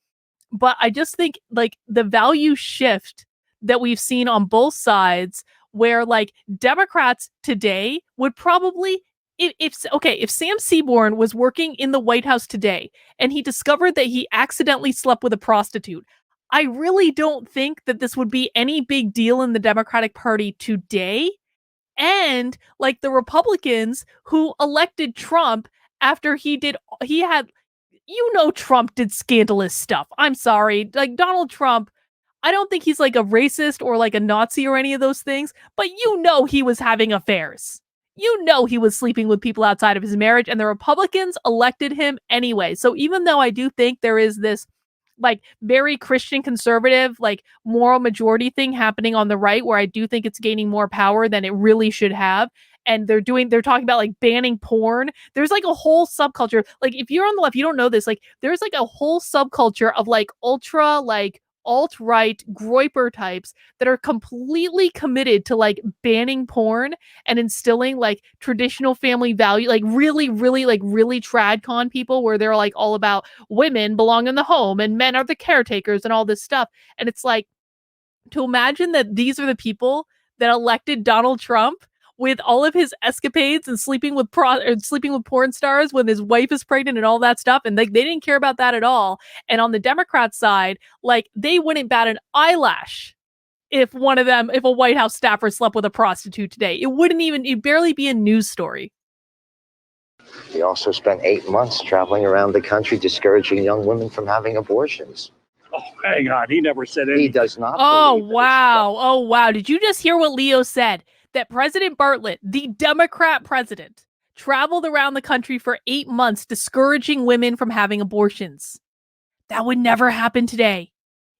But I just think like the value shift that we've seen on both sides, where like Democrats today would probably, if Sam Seaborn was working in the White House today and he discovered that he accidentally slept with a prostitute, I really don't think that this would be any big deal in the Democratic Party today. And like the Republicans who elected Trump after he had, you know, Trump did scandalous stuff. I'm sorry. Like Donald Trump, I don't think he's like a racist or like a Nazi or any of those things, but you know he was having affairs. You know he was sleeping with people outside of his marriage, and the Republicans elected him anyway. So even though I do think there is this like very Christian conservative, like moral majority thing happening on the right, where I do think it's gaining more power than it really should have. And they're talking about like banning porn. There's like a whole subculture. Like if you're on the left, you don't know this. Like there's like a whole subculture of like ultra, like alt-right groiper types that are completely committed to like banning porn and instilling like traditional family value, like really trad con people where they're like all about women belong in the home and men are the caretakers and all this stuff. And it's like, to imagine that these are the people that elected Donald Trump with all of his escapades and sleeping with porn stars when his wife is pregnant and all that stuff, and they didn't care about that at all. And on the Democrat side, like they wouldn't bat an eyelash if a White House staffer slept with a prostitute today. It'd barely be a news story. He also spent 8 months traveling around the country discouraging young women from having abortions. Oh, hang on. He never said anything. He does not. Oh, wow. Oh, wow. Did you just hear what Leo said? That President Bartlett, the Democrat president, traveled around the country for 8 months discouraging women from having abortions. That would never happen today.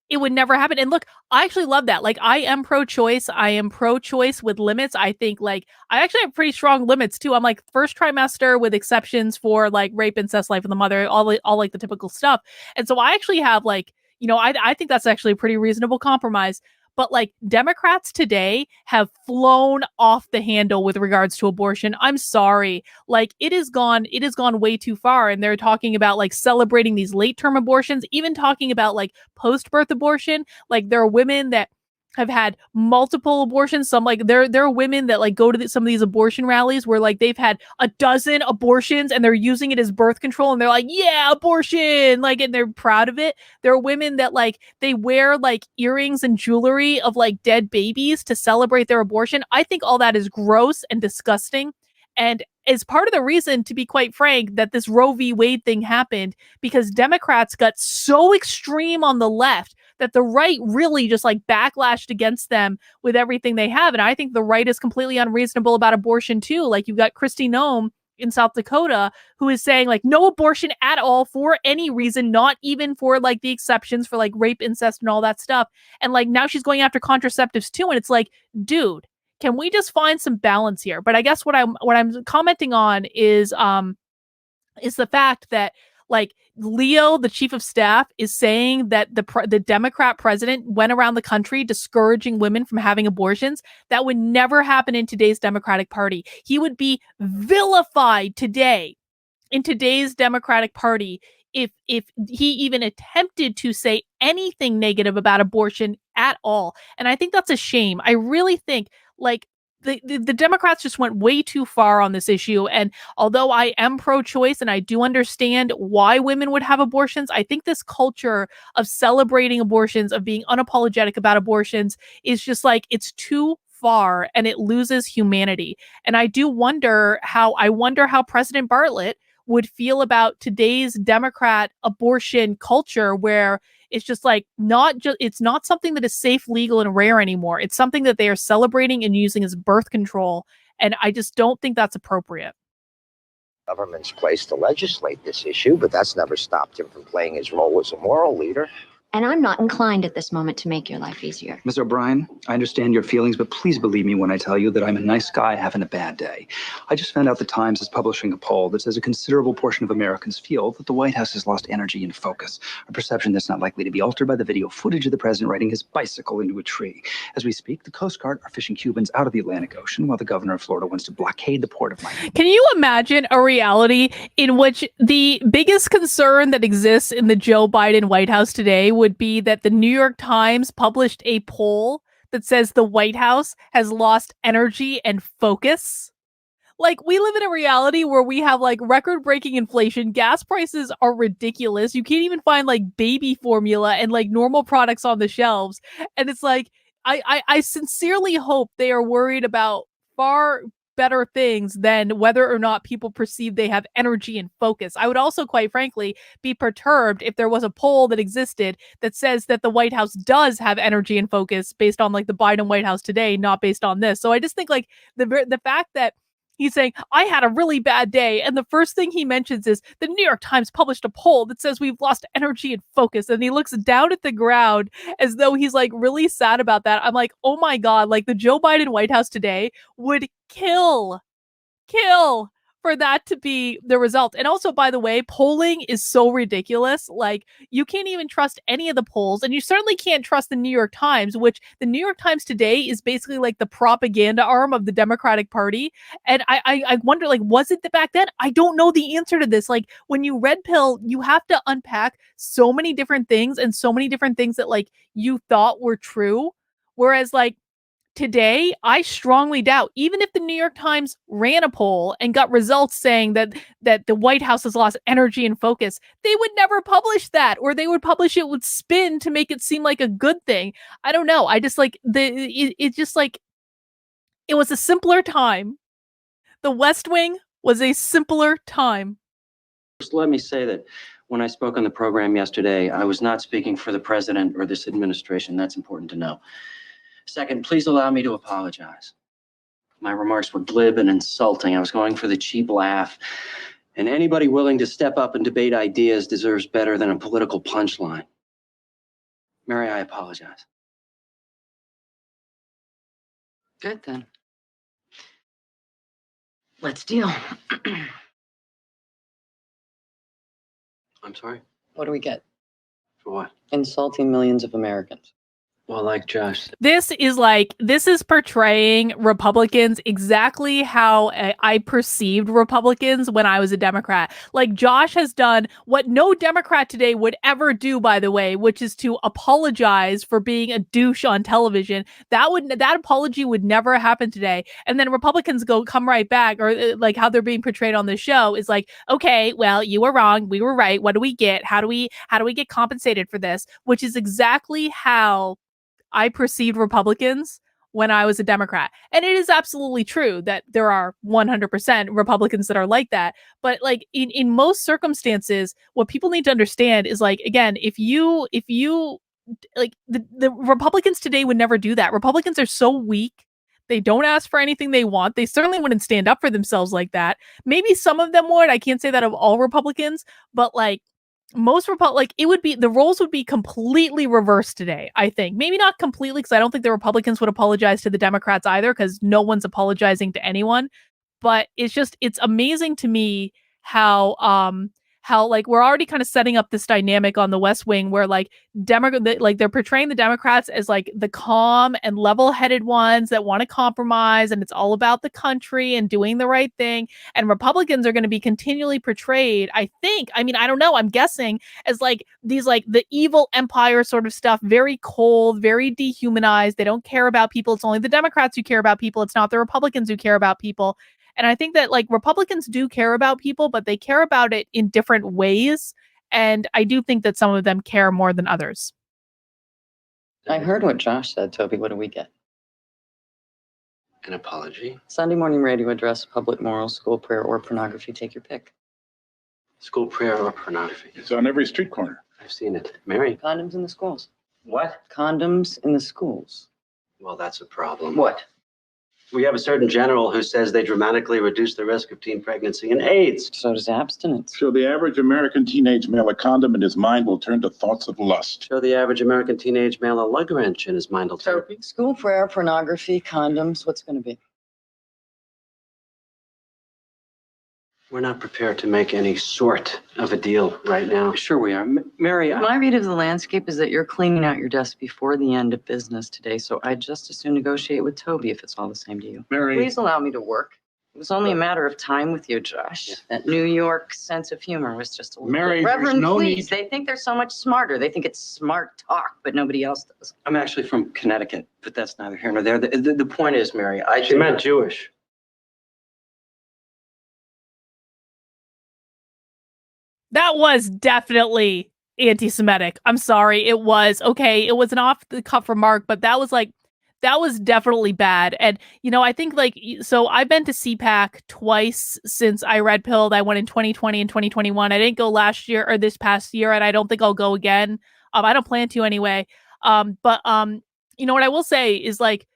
It would never happen. And look, I actually love that. Like, I am pro-choice. I am pro-choice with limits. I think, like, I actually have pretty strong limits, too. I'm, like, first trimester with exceptions for, like, rape, incest, life of the mother, all like, the typical stuff. And so I actually have, like, you know, I think that's actually a pretty reasonable compromise. But like Democrats today have flown off the handle with regards to abortion. I'm sorry. Like it has gone way too far. And they're talking about like celebrating these late term abortions, even talking about like post-birth abortion. Like there are women that have had multiple abortions. Some like there are women that like go to some of these abortion rallies where like they've had a dozen abortions and they're using it as birth control and they're like, yeah, abortion, like, and they're proud of it. There are women that like they wear like earrings and jewelry of like dead babies to celebrate their abortion. I think all that is gross and disgusting. And is part of the reason, to be quite frank, that this Roe v. Wade thing happened, because Democrats got so extreme on the left that the right really just like backlashed against them with everything they have. And I think the right is completely unreasonable about abortion too. Like you've got Kristi Noem in South Dakota who is saying like no abortion at all for any reason, not even for like the exceptions for like rape, incest and all that stuff. And like now she's going after contraceptives too. And it's like, dude, can we just find some balance here? But I guess what I'm commenting on is the fact that like Leo, the chief of staff, is saying that the Democrat president went around the country discouraging women from having abortions. That would never happen in today's Democratic Party. He would be vilified today in today's Democratic Party if he even attempted to say anything negative about abortion at all. And I think that's a shame. I really think like the Democrats just went way too far on this issue. And although I am pro-choice and I do understand why women would have abortions, I think this culture of celebrating abortions, of being unapologetic about abortions, is just like, it's too far and it loses humanity. And I wonder how President Bartlett would feel about today's Democrat abortion culture, where it's just like it's not something that is safe, legal, and rare anymore. It's something that they are celebrating and using as birth control. And I just don't think that's appropriate. Government's place to legislate this issue, but that's never stopped him from playing his role as a moral leader. And I'm not inclined at this moment to make your life easier. Ms. O'Brien, I understand your feelings, but please believe me when I tell you that I'm a nice guy having a bad day. I just found out the Times is publishing a poll that says a considerable portion of Americans feel that the White House has lost energy and focus, a perception that's not likely to be altered by the video footage of the president riding his bicycle into a tree. As we speak, the Coast Guard are fishing Cubans out of the Atlantic Ocean, while the governor of Florida wants to blockade the port of Miami. Can you imagine a reality in which the biggest concern that exists in the Joe Biden White House today would be that the New York Times published a poll that says the White House has lost energy and focus? Like, we live in a reality where we have like record-breaking inflation. Gas prices are ridiculous. You can't even find like baby formula and like normal products on the shelves. And it's like, I sincerely hope they are worried about far better things than whether or not people perceive they have energy and focus. I would also, quite frankly, be perturbed if there was a poll that existed that says that the White House does have energy and focus based on like the Biden White House today, not based on this. So I just think like the fact that he's saying, I had a really bad day, and the first thing he mentions is the New York Times published a poll that says we've lost energy and focus, and he looks down at the ground as though he's like really sad about that. I'm like, oh my God, like the Joe Biden White House today would kill for that to be the result. And also, by the way, polling is so ridiculous. Like, you can't even trust any of the polls, and you certainly can't trust the New York Times, which the New York Times today is basically like the propaganda arm of the Democratic Party. And I wonder, like, was it the back then? I don't know the answer to this. Like, when you red pill, you have to unpack so many different things, and so many different things that like you thought were true. Whereas like today, I strongly doubt, even if the New York Times ran a poll and got results saying that the White House has lost energy and focus, they would never publish that, or they would publish it with spin to make it seem like a good thing. I don't know. I just like it's just like it was a simpler time. The West Wing was a simpler time. First, let me say that when I spoke on the program yesterday, I was not speaking for the president or this administration. That's important to know. Second, please allow me to apologize. My remarks were glib and insulting. I was going for the cheap laugh. And anybody willing to step up and debate ideas deserves better than a political punchline. Mary, I apologize. Good then. Let's deal. I'm sorry? What do we get? For what? Insulting millions of Americans. Well, like Josh. This is portraying Republicans exactly how I perceived Republicans when I was a Democrat. Like, Josh has done what no Democrat today would ever do, by the way, which is to apologize for being a douche on television. That apology would never happen today. And then Republicans come right back, or like how they're being portrayed on the show is like, okay, well, you were wrong, we were right. What do we get? How do we get compensated for this? Which is exactly how I perceived Republicans when I was a Democrat. And it is absolutely true that there are 100% Republicans that are like that. But like in most circumstances, what people need to understand is like, again, if you like the Republicans today would never do that. Republicans are so weak. They don't ask for anything they want. They certainly wouldn't stand up for themselves like that. Maybe some of them would. I can't say that of all Republicans, but like most the roles would be completely reversed today, I think. Maybe not completely, because I don't think the Republicans would apologize to the Democrats either, because no one's apologizing to anyone. But it's amazing to me how how like we're already kind of setting up this dynamic on the West Wing where like they're portraying the Democrats as like the calm and level-headed ones that want to compromise, and it's all about the country and doing the right thing. And Republicans are going to be continually portrayed, I think, I mean, I don't know, I'm guessing, as like these like the evil empire sort of stuff, very cold, very dehumanized. They don't care about people. It's only the Democrats who care about people. It's not the Republicans who care about people. And I think that like Republicans do care about people, but they care about it in different ways. And I do think that some of them care more than others. I heard what Josh said, Toby. What do we get? An apology? Sunday morning radio address, public morals, school prayer, or pornography. Take your pick. School prayer or pornography? It's on every street corner. I've seen it. Mary? Condoms in the schools. What? Condoms in the schools. Well, that's a problem. What? We have a certain general who says they dramatically reduce the risk of teen pregnancy and AIDS. So does abstinence. Show the average American teenage male a condom and his mind will turn to thoughts of lust. Show the average American teenage male a lug wrench and his mind will turn. School prayer, pornography, condoms. What's going to be? We're not prepared to make any sort of a deal right now. Sure we are. Mary, My read of the landscape is that you're cleaning out your desk before the end of business today, so I'd just as soon negotiate with Toby if it's all the same to you. Mary. Please allow me to work. It was only a matter of time with you, Josh. That New York sense of humor was just a little Mary, bit. there's Reverend, no please. need- They think they're so much smarter. They think it's smart talk, but nobody else does. I'm actually from Connecticut, but that's neither here nor there. The point is, Mary, She meant Jewish. That was definitely anti-Semitic. I'm sorry. It was. Okay, it was an off the cuff remark, but that was definitely bad. And, you know, I think like, so I've been to CPAC twice since I red pilled. I went in 2020 and 2021. I didn't go last year or this past year, and I don't think I'll go again. I don't plan to anyway. But you know what I will say is like,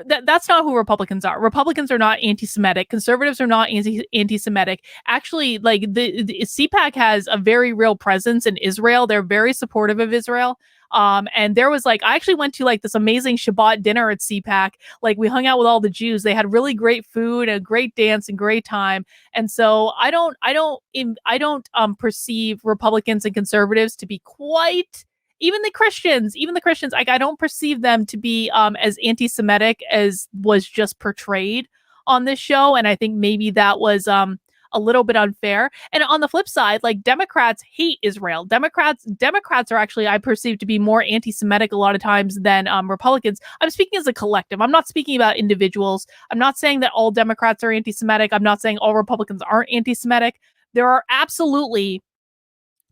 that's not who Republicans are. Republicans are not anti-Semitic. Conservatives are not anti-Semitic. Actually, like the CPAC has a very real presence in Israel. They're very supportive of Israel. And there was like, I actually went to like this amazing Shabbat dinner at CPAC. Like we hung out with all the Jews. They had really great food, a great dance, and great time. And so I don't perceive Republicans and conservatives to be quite. Even the Christians, like I don't perceive them to be as anti-Semitic as was just portrayed on this show. And I think maybe that was a little bit unfair. And on the flip side, like Democrats hate Israel. Democrats are actually, I perceive to be more anti-Semitic a lot of times than Republicans. I'm speaking as a collective. I'm not speaking about individuals. I'm not saying that all Democrats are anti-Semitic. I'm not saying all Republicans aren't anti-Semitic. There are absolutely,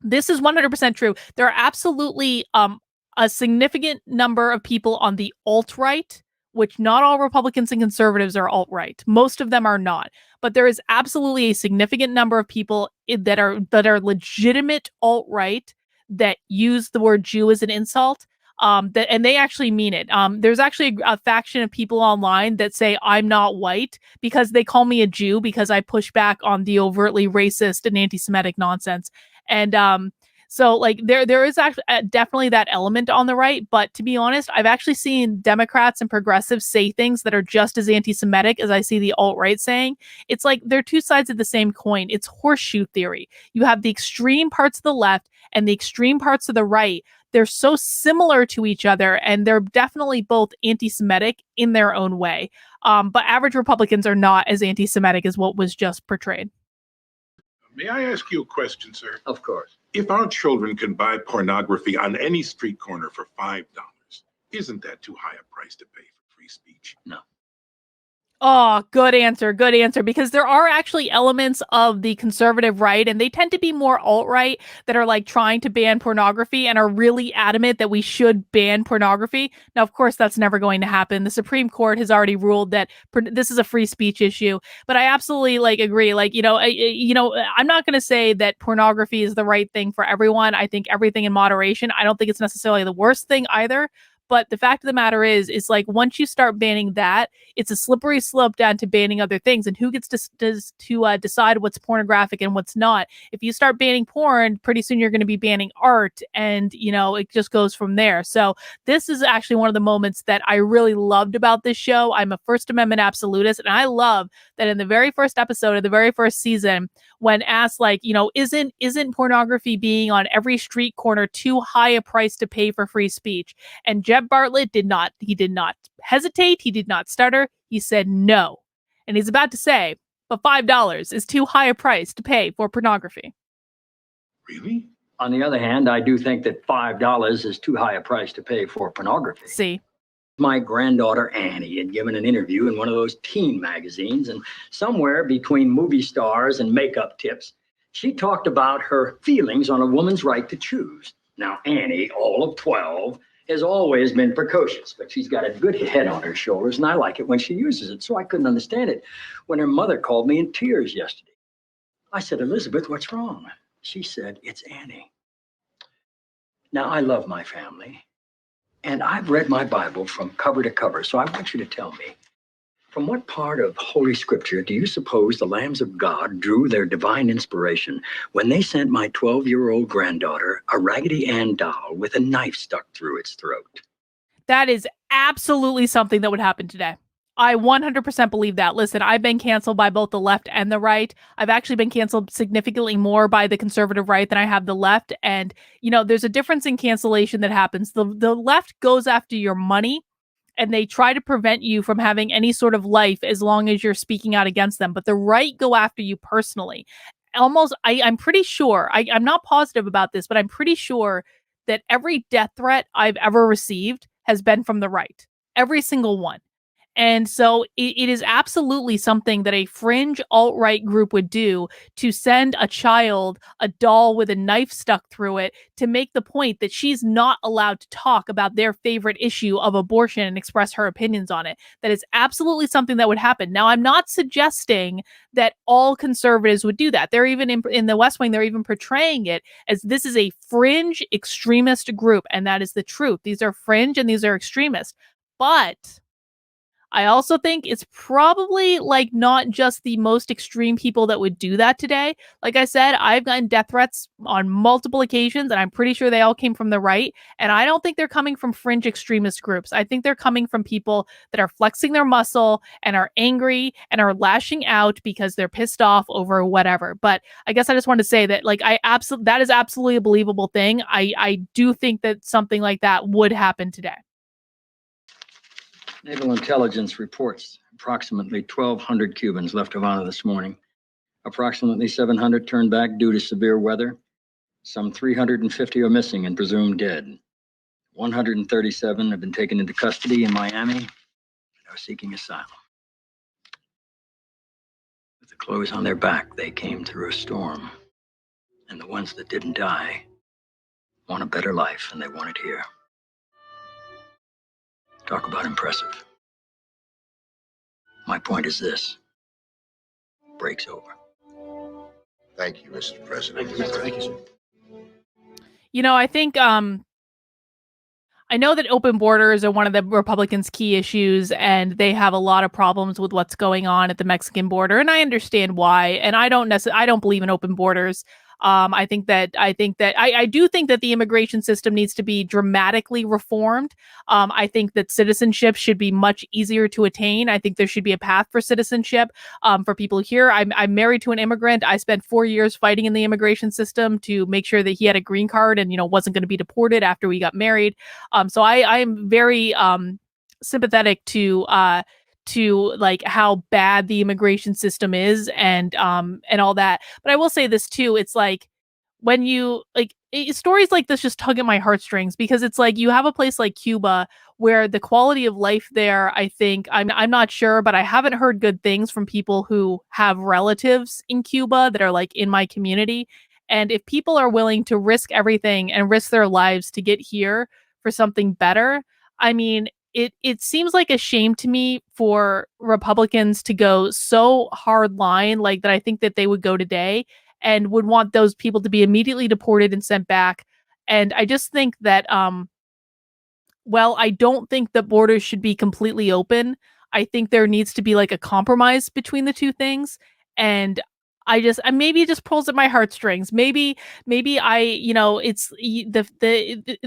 this is 100% true. There are absolutely a significant number of people on the alt-right, which not all Republicans and conservatives are alt-right. Most of them are not. But there is absolutely a significant number of people that are legitimate alt-right that use the word Jew as an insult. And they actually mean it. There's actually a faction of people online that say I'm not white because they call me a Jew because I push back on the overtly racist and anti-Semitic nonsense. And so like there is actually definitely that element on the right. But to be honest, I've actually seen Democrats and progressives say things that are just as anti-Semitic as I see the alt-right saying. It's like they're two sides of the same coin. It's horseshoe theory. You have the extreme parts of the left and the extreme parts of the right. They're so similar to each other, and they're definitely both anti-Semitic in their own way. But average Republicans are not as anti-Semitic as what was just portrayed. May I ask you a question, sir? Of course. If our children can buy pornography on any street corner for $5, isn't that too high a price to pay for free speech? No. Oh, good answer. Because there are actually elements of the conservative right, and they tend to be more alt-right, that are like trying to ban pornography and are really adamant that we should ban pornography. Now, of course, that's never going to happen. The Supreme Court has already ruled that this is a free speech issue. But I absolutely like agree. Like, I'm not going to say that pornography is the right thing for everyone. I think everything in moderation. I don't think it's necessarily the worst thing either. But the fact of the matter is like once you start banning that, it's a slippery slope down to banning other things. And who gets to decide what's pornographic and what's not? If you start banning porn, pretty soon you're going to be banning art, and it just goes from there. So this is actually one of the moments that I really loved about this show. I'm a First Amendment absolutist, and I love that in the very first episode of the very first season, when asked like, isn't pornography being on every street corner too high a price to pay for free speech? And Jeb Bartlett did not hesitate. He did not stutter. He said no. And he's about to say, but $5 is too high a price to pay for pornography. Really? On the other hand, I do think that $5 is too high a price to pay for pornography. See? My granddaughter Annie had given an interview in one of those teen magazines, and somewhere between movie stars and makeup tips, she talked about her feelings on a woman's right to choose. Now, Annie, all of 12, has always been precocious, but she's got a good head on her shoulders, and I like it when she uses it, so I couldn't understand it when her mother called me in tears yesterday. I said, Elizabeth, what's wrong? She said, it's Annie. Now, I love my family. And I've read my Bible from cover to cover, so I want you to tell me, from what part of Holy Scripture do you suppose the lambs of God drew their divine inspiration when they sent my 12-year-old granddaughter a Raggedy Ann doll with a knife stuck through its throat? That is absolutely something that would happen today. I 100% believe that. Listen, I've been canceled by both the left and the right. I've actually been canceled significantly more by the conservative right than I have the left. And, there's a difference in cancellation that happens. The left goes after your money, and they try to prevent you from having any sort of life as long as you're speaking out against them. But the right go after you personally. Almost, I'm pretty sure, I'm not positive about this, but I'm pretty sure that every death threat I've ever received has been from the right. Every single one. And so it is absolutely something that a fringe alt-right group would do to send a child a doll with a knife stuck through it to make the point that she's not allowed to talk about their favorite issue of abortion and express her opinions on it. That is absolutely something that would happen. Now, I'm not suggesting that all conservatives would do that. They're even in the West Wing, they're even portraying it as this is a fringe extremist group. And that is the truth. These are fringe and these are extremists. But I also think it's probably like not just the most extreme people that would do that today. Like I said, I've gotten death threats on multiple occasions, and I'm pretty sure they all came from the right. And I don't think they're coming from fringe extremist groups. I think they're coming from people that are flexing their muscle and are angry and are lashing out because they're pissed off over whatever. But I guess I just want to say that like that is absolutely a believable thing. I do think that something like that would happen today. Naval intelligence reports approximately 1,200 Cubans left Havana this morning. Approximately 700 turned back due to severe weather. Some 350 are missing and presumed dead. 137 have been taken into custody in Miami and are seeking asylum. With the clothes on their back, they came through a storm. And the ones that didn't die want a better life, and they want it here. Talk about impressive. My point is this. Break's over. Thank you, Mr. President. Thank you, sir. I think I know that open borders are one of the Republicans' key issues, and they have a lot of problems with what's going on at the Mexican border, and I understand why. And I don't believe in open borders. I do think that the immigration system needs to be dramatically reformed. I think that citizenship should be much easier to attain. I think there should be a path for citizenship for people here. I'm married to an immigrant. I spent 4 years fighting in the immigration system to make sure that he had a green card and wasn't going to be deported after we got married. So I am very sympathetic to like how bad the immigration system is and all that. But I will say this too. It's like when you stories like this just tug at my heartstrings, because it's like you have a place like Cuba where the quality of life there, I think, I'm not sure, but I haven't heard good things from people who have relatives in Cuba that are like in my community. And if people are willing to risk everything and risk their lives to get here for something better, I mean, it seems like a shame to me for Republicans to go so hard line like that. I think that they would go today and would want those people to be immediately deported and sent back. And I just think that well, I don't think that borders should be completely open. I think there needs to be like a compromise between the two things. And maybe it just pulls at my heartstrings. Maybe I, it's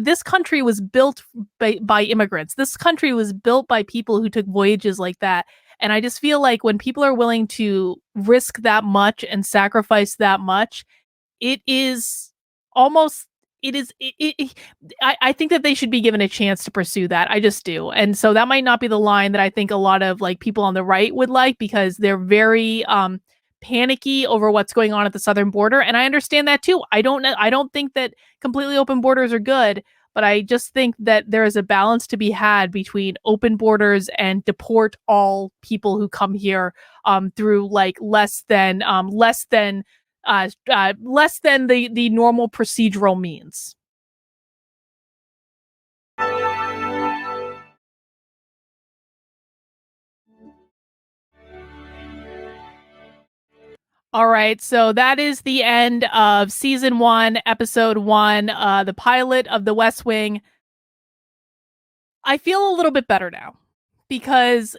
this country was built by immigrants. This country was built by people who took voyages like that. And I just feel like when people are willing to risk that much and sacrifice that much, it is almost it is I think that they should be given a chance to pursue that. I just do. And so that might not be the line that I think a lot of like people on the right would like, because they're very panicky over what's going on at the southern border, and I understand that too. I don't think that completely open borders are good, but I just think that there is a balance to be had between open borders and deport all people who come here through like less than the normal procedural means. All right, so that is the end of season 1, episode 1, the pilot of The West Wing. I feel a little bit better now because,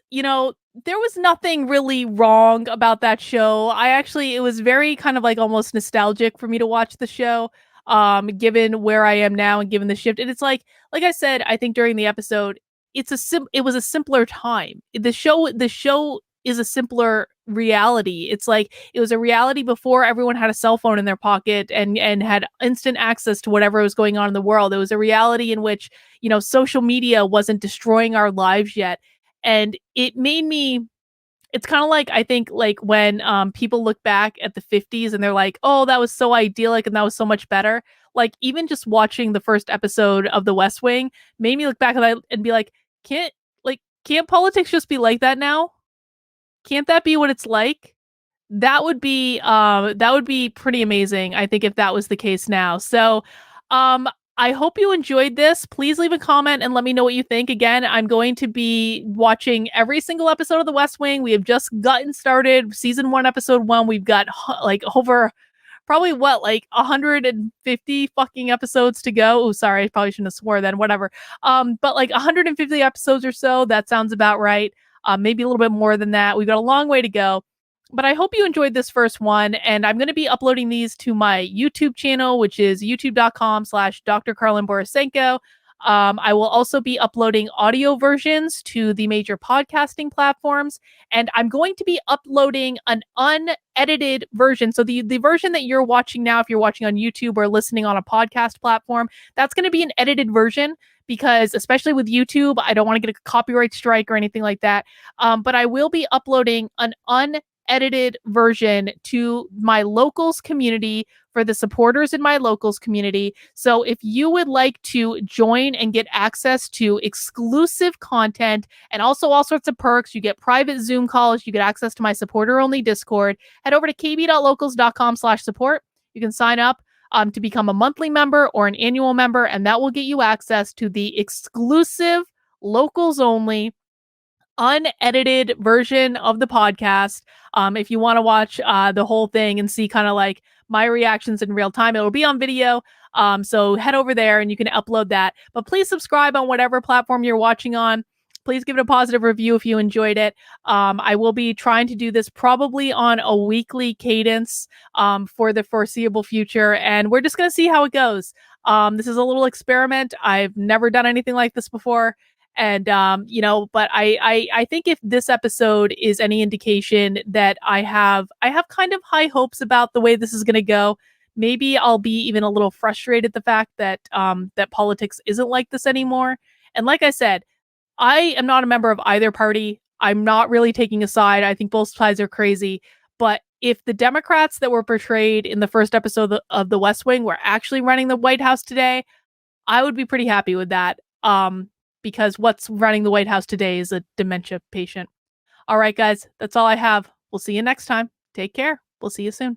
there was nothing really wrong about that show. It was very kind of like almost nostalgic for me to watch the show, given where I am now and given the shift. And it's like I said, I think during the episode, it was a simpler time. The show is a simpler reality. It's like it was a reality before everyone had a cell phone in their pocket and had instant access to whatever was going on in the world. It was a reality in which, social media wasn't destroying our lives yet. And it made me it's kind of like, I think, like when people look back at the 50s and they're like, oh, that was so idyllic and that was so much better. Like, even just watching the first episode of The West Wing made me look back at that and be like, can't politics just be like that now? Can't that be what it's like? That would be pretty amazing, I think, if that was the case now. So, I hope you enjoyed this. Please leave a comment and let me know what you think. Again, I'm going to be watching every single episode of The West Wing. We have just gotten started. Season 1, episode 1. We've got like over probably 150 fucking episodes to go. Oh, sorry, I probably shouldn't have swore then. Whatever. But like 150 episodes or so. That sounds about right. Maybe a little bit more than that. We've got a long way to go. But I hope you enjoyed this first one, and I'm going to be uploading these to my YouTube channel, which is youtube.com/Dr. Karlin Borisenko. I will also be uploading audio versions to the major podcasting platforms, and I'm going to be uploading an unedited version. So the version that you're watching now, if you're watching on YouTube or listening on a podcast platform, that's going to be an edited version, because especially with YouTube, I don't want to get a copyright strike or anything like that. But I will be uploading an unedited version to my locals community for the supporters in my locals community. So if you would like to join and get access to exclusive content and also all sorts of perks, you get private Zoom calls, you get access to my supporter only Discord, head over to kb.locals.com/support. You can sign up to become a monthly member or an annual member, and that will get you access to the exclusive locals only unedited version of the podcast. If you want to watch the whole thing and see kind of like my reactions in real time, it will be on video. So head over there and you can upload that. But please subscribe on whatever platform you're watching on. Please give it a positive review if you enjoyed it. I will be trying to do this probably on a weekly cadence for the foreseeable future, and we're just going to see how it goes. This is a little experiment. I've never done anything like this before. And, but I think if this episode is any indication that I have kind of high hopes about the way this is going to go, maybe I'll be even a little frustrated at the fact that, that politics isn't like this anymore. And like I said, I am not a member of either party. I'm not really taking a side. I think both sides are crazy. But if the Democrats that were portrayed in the first episode of The West Wing were actually running the White House today, I would be pretty happy with that. Because what's running the White House today is a dementia patient. All right, guys, that's all I have. We'll see you next time. Take care. We'll see you soon.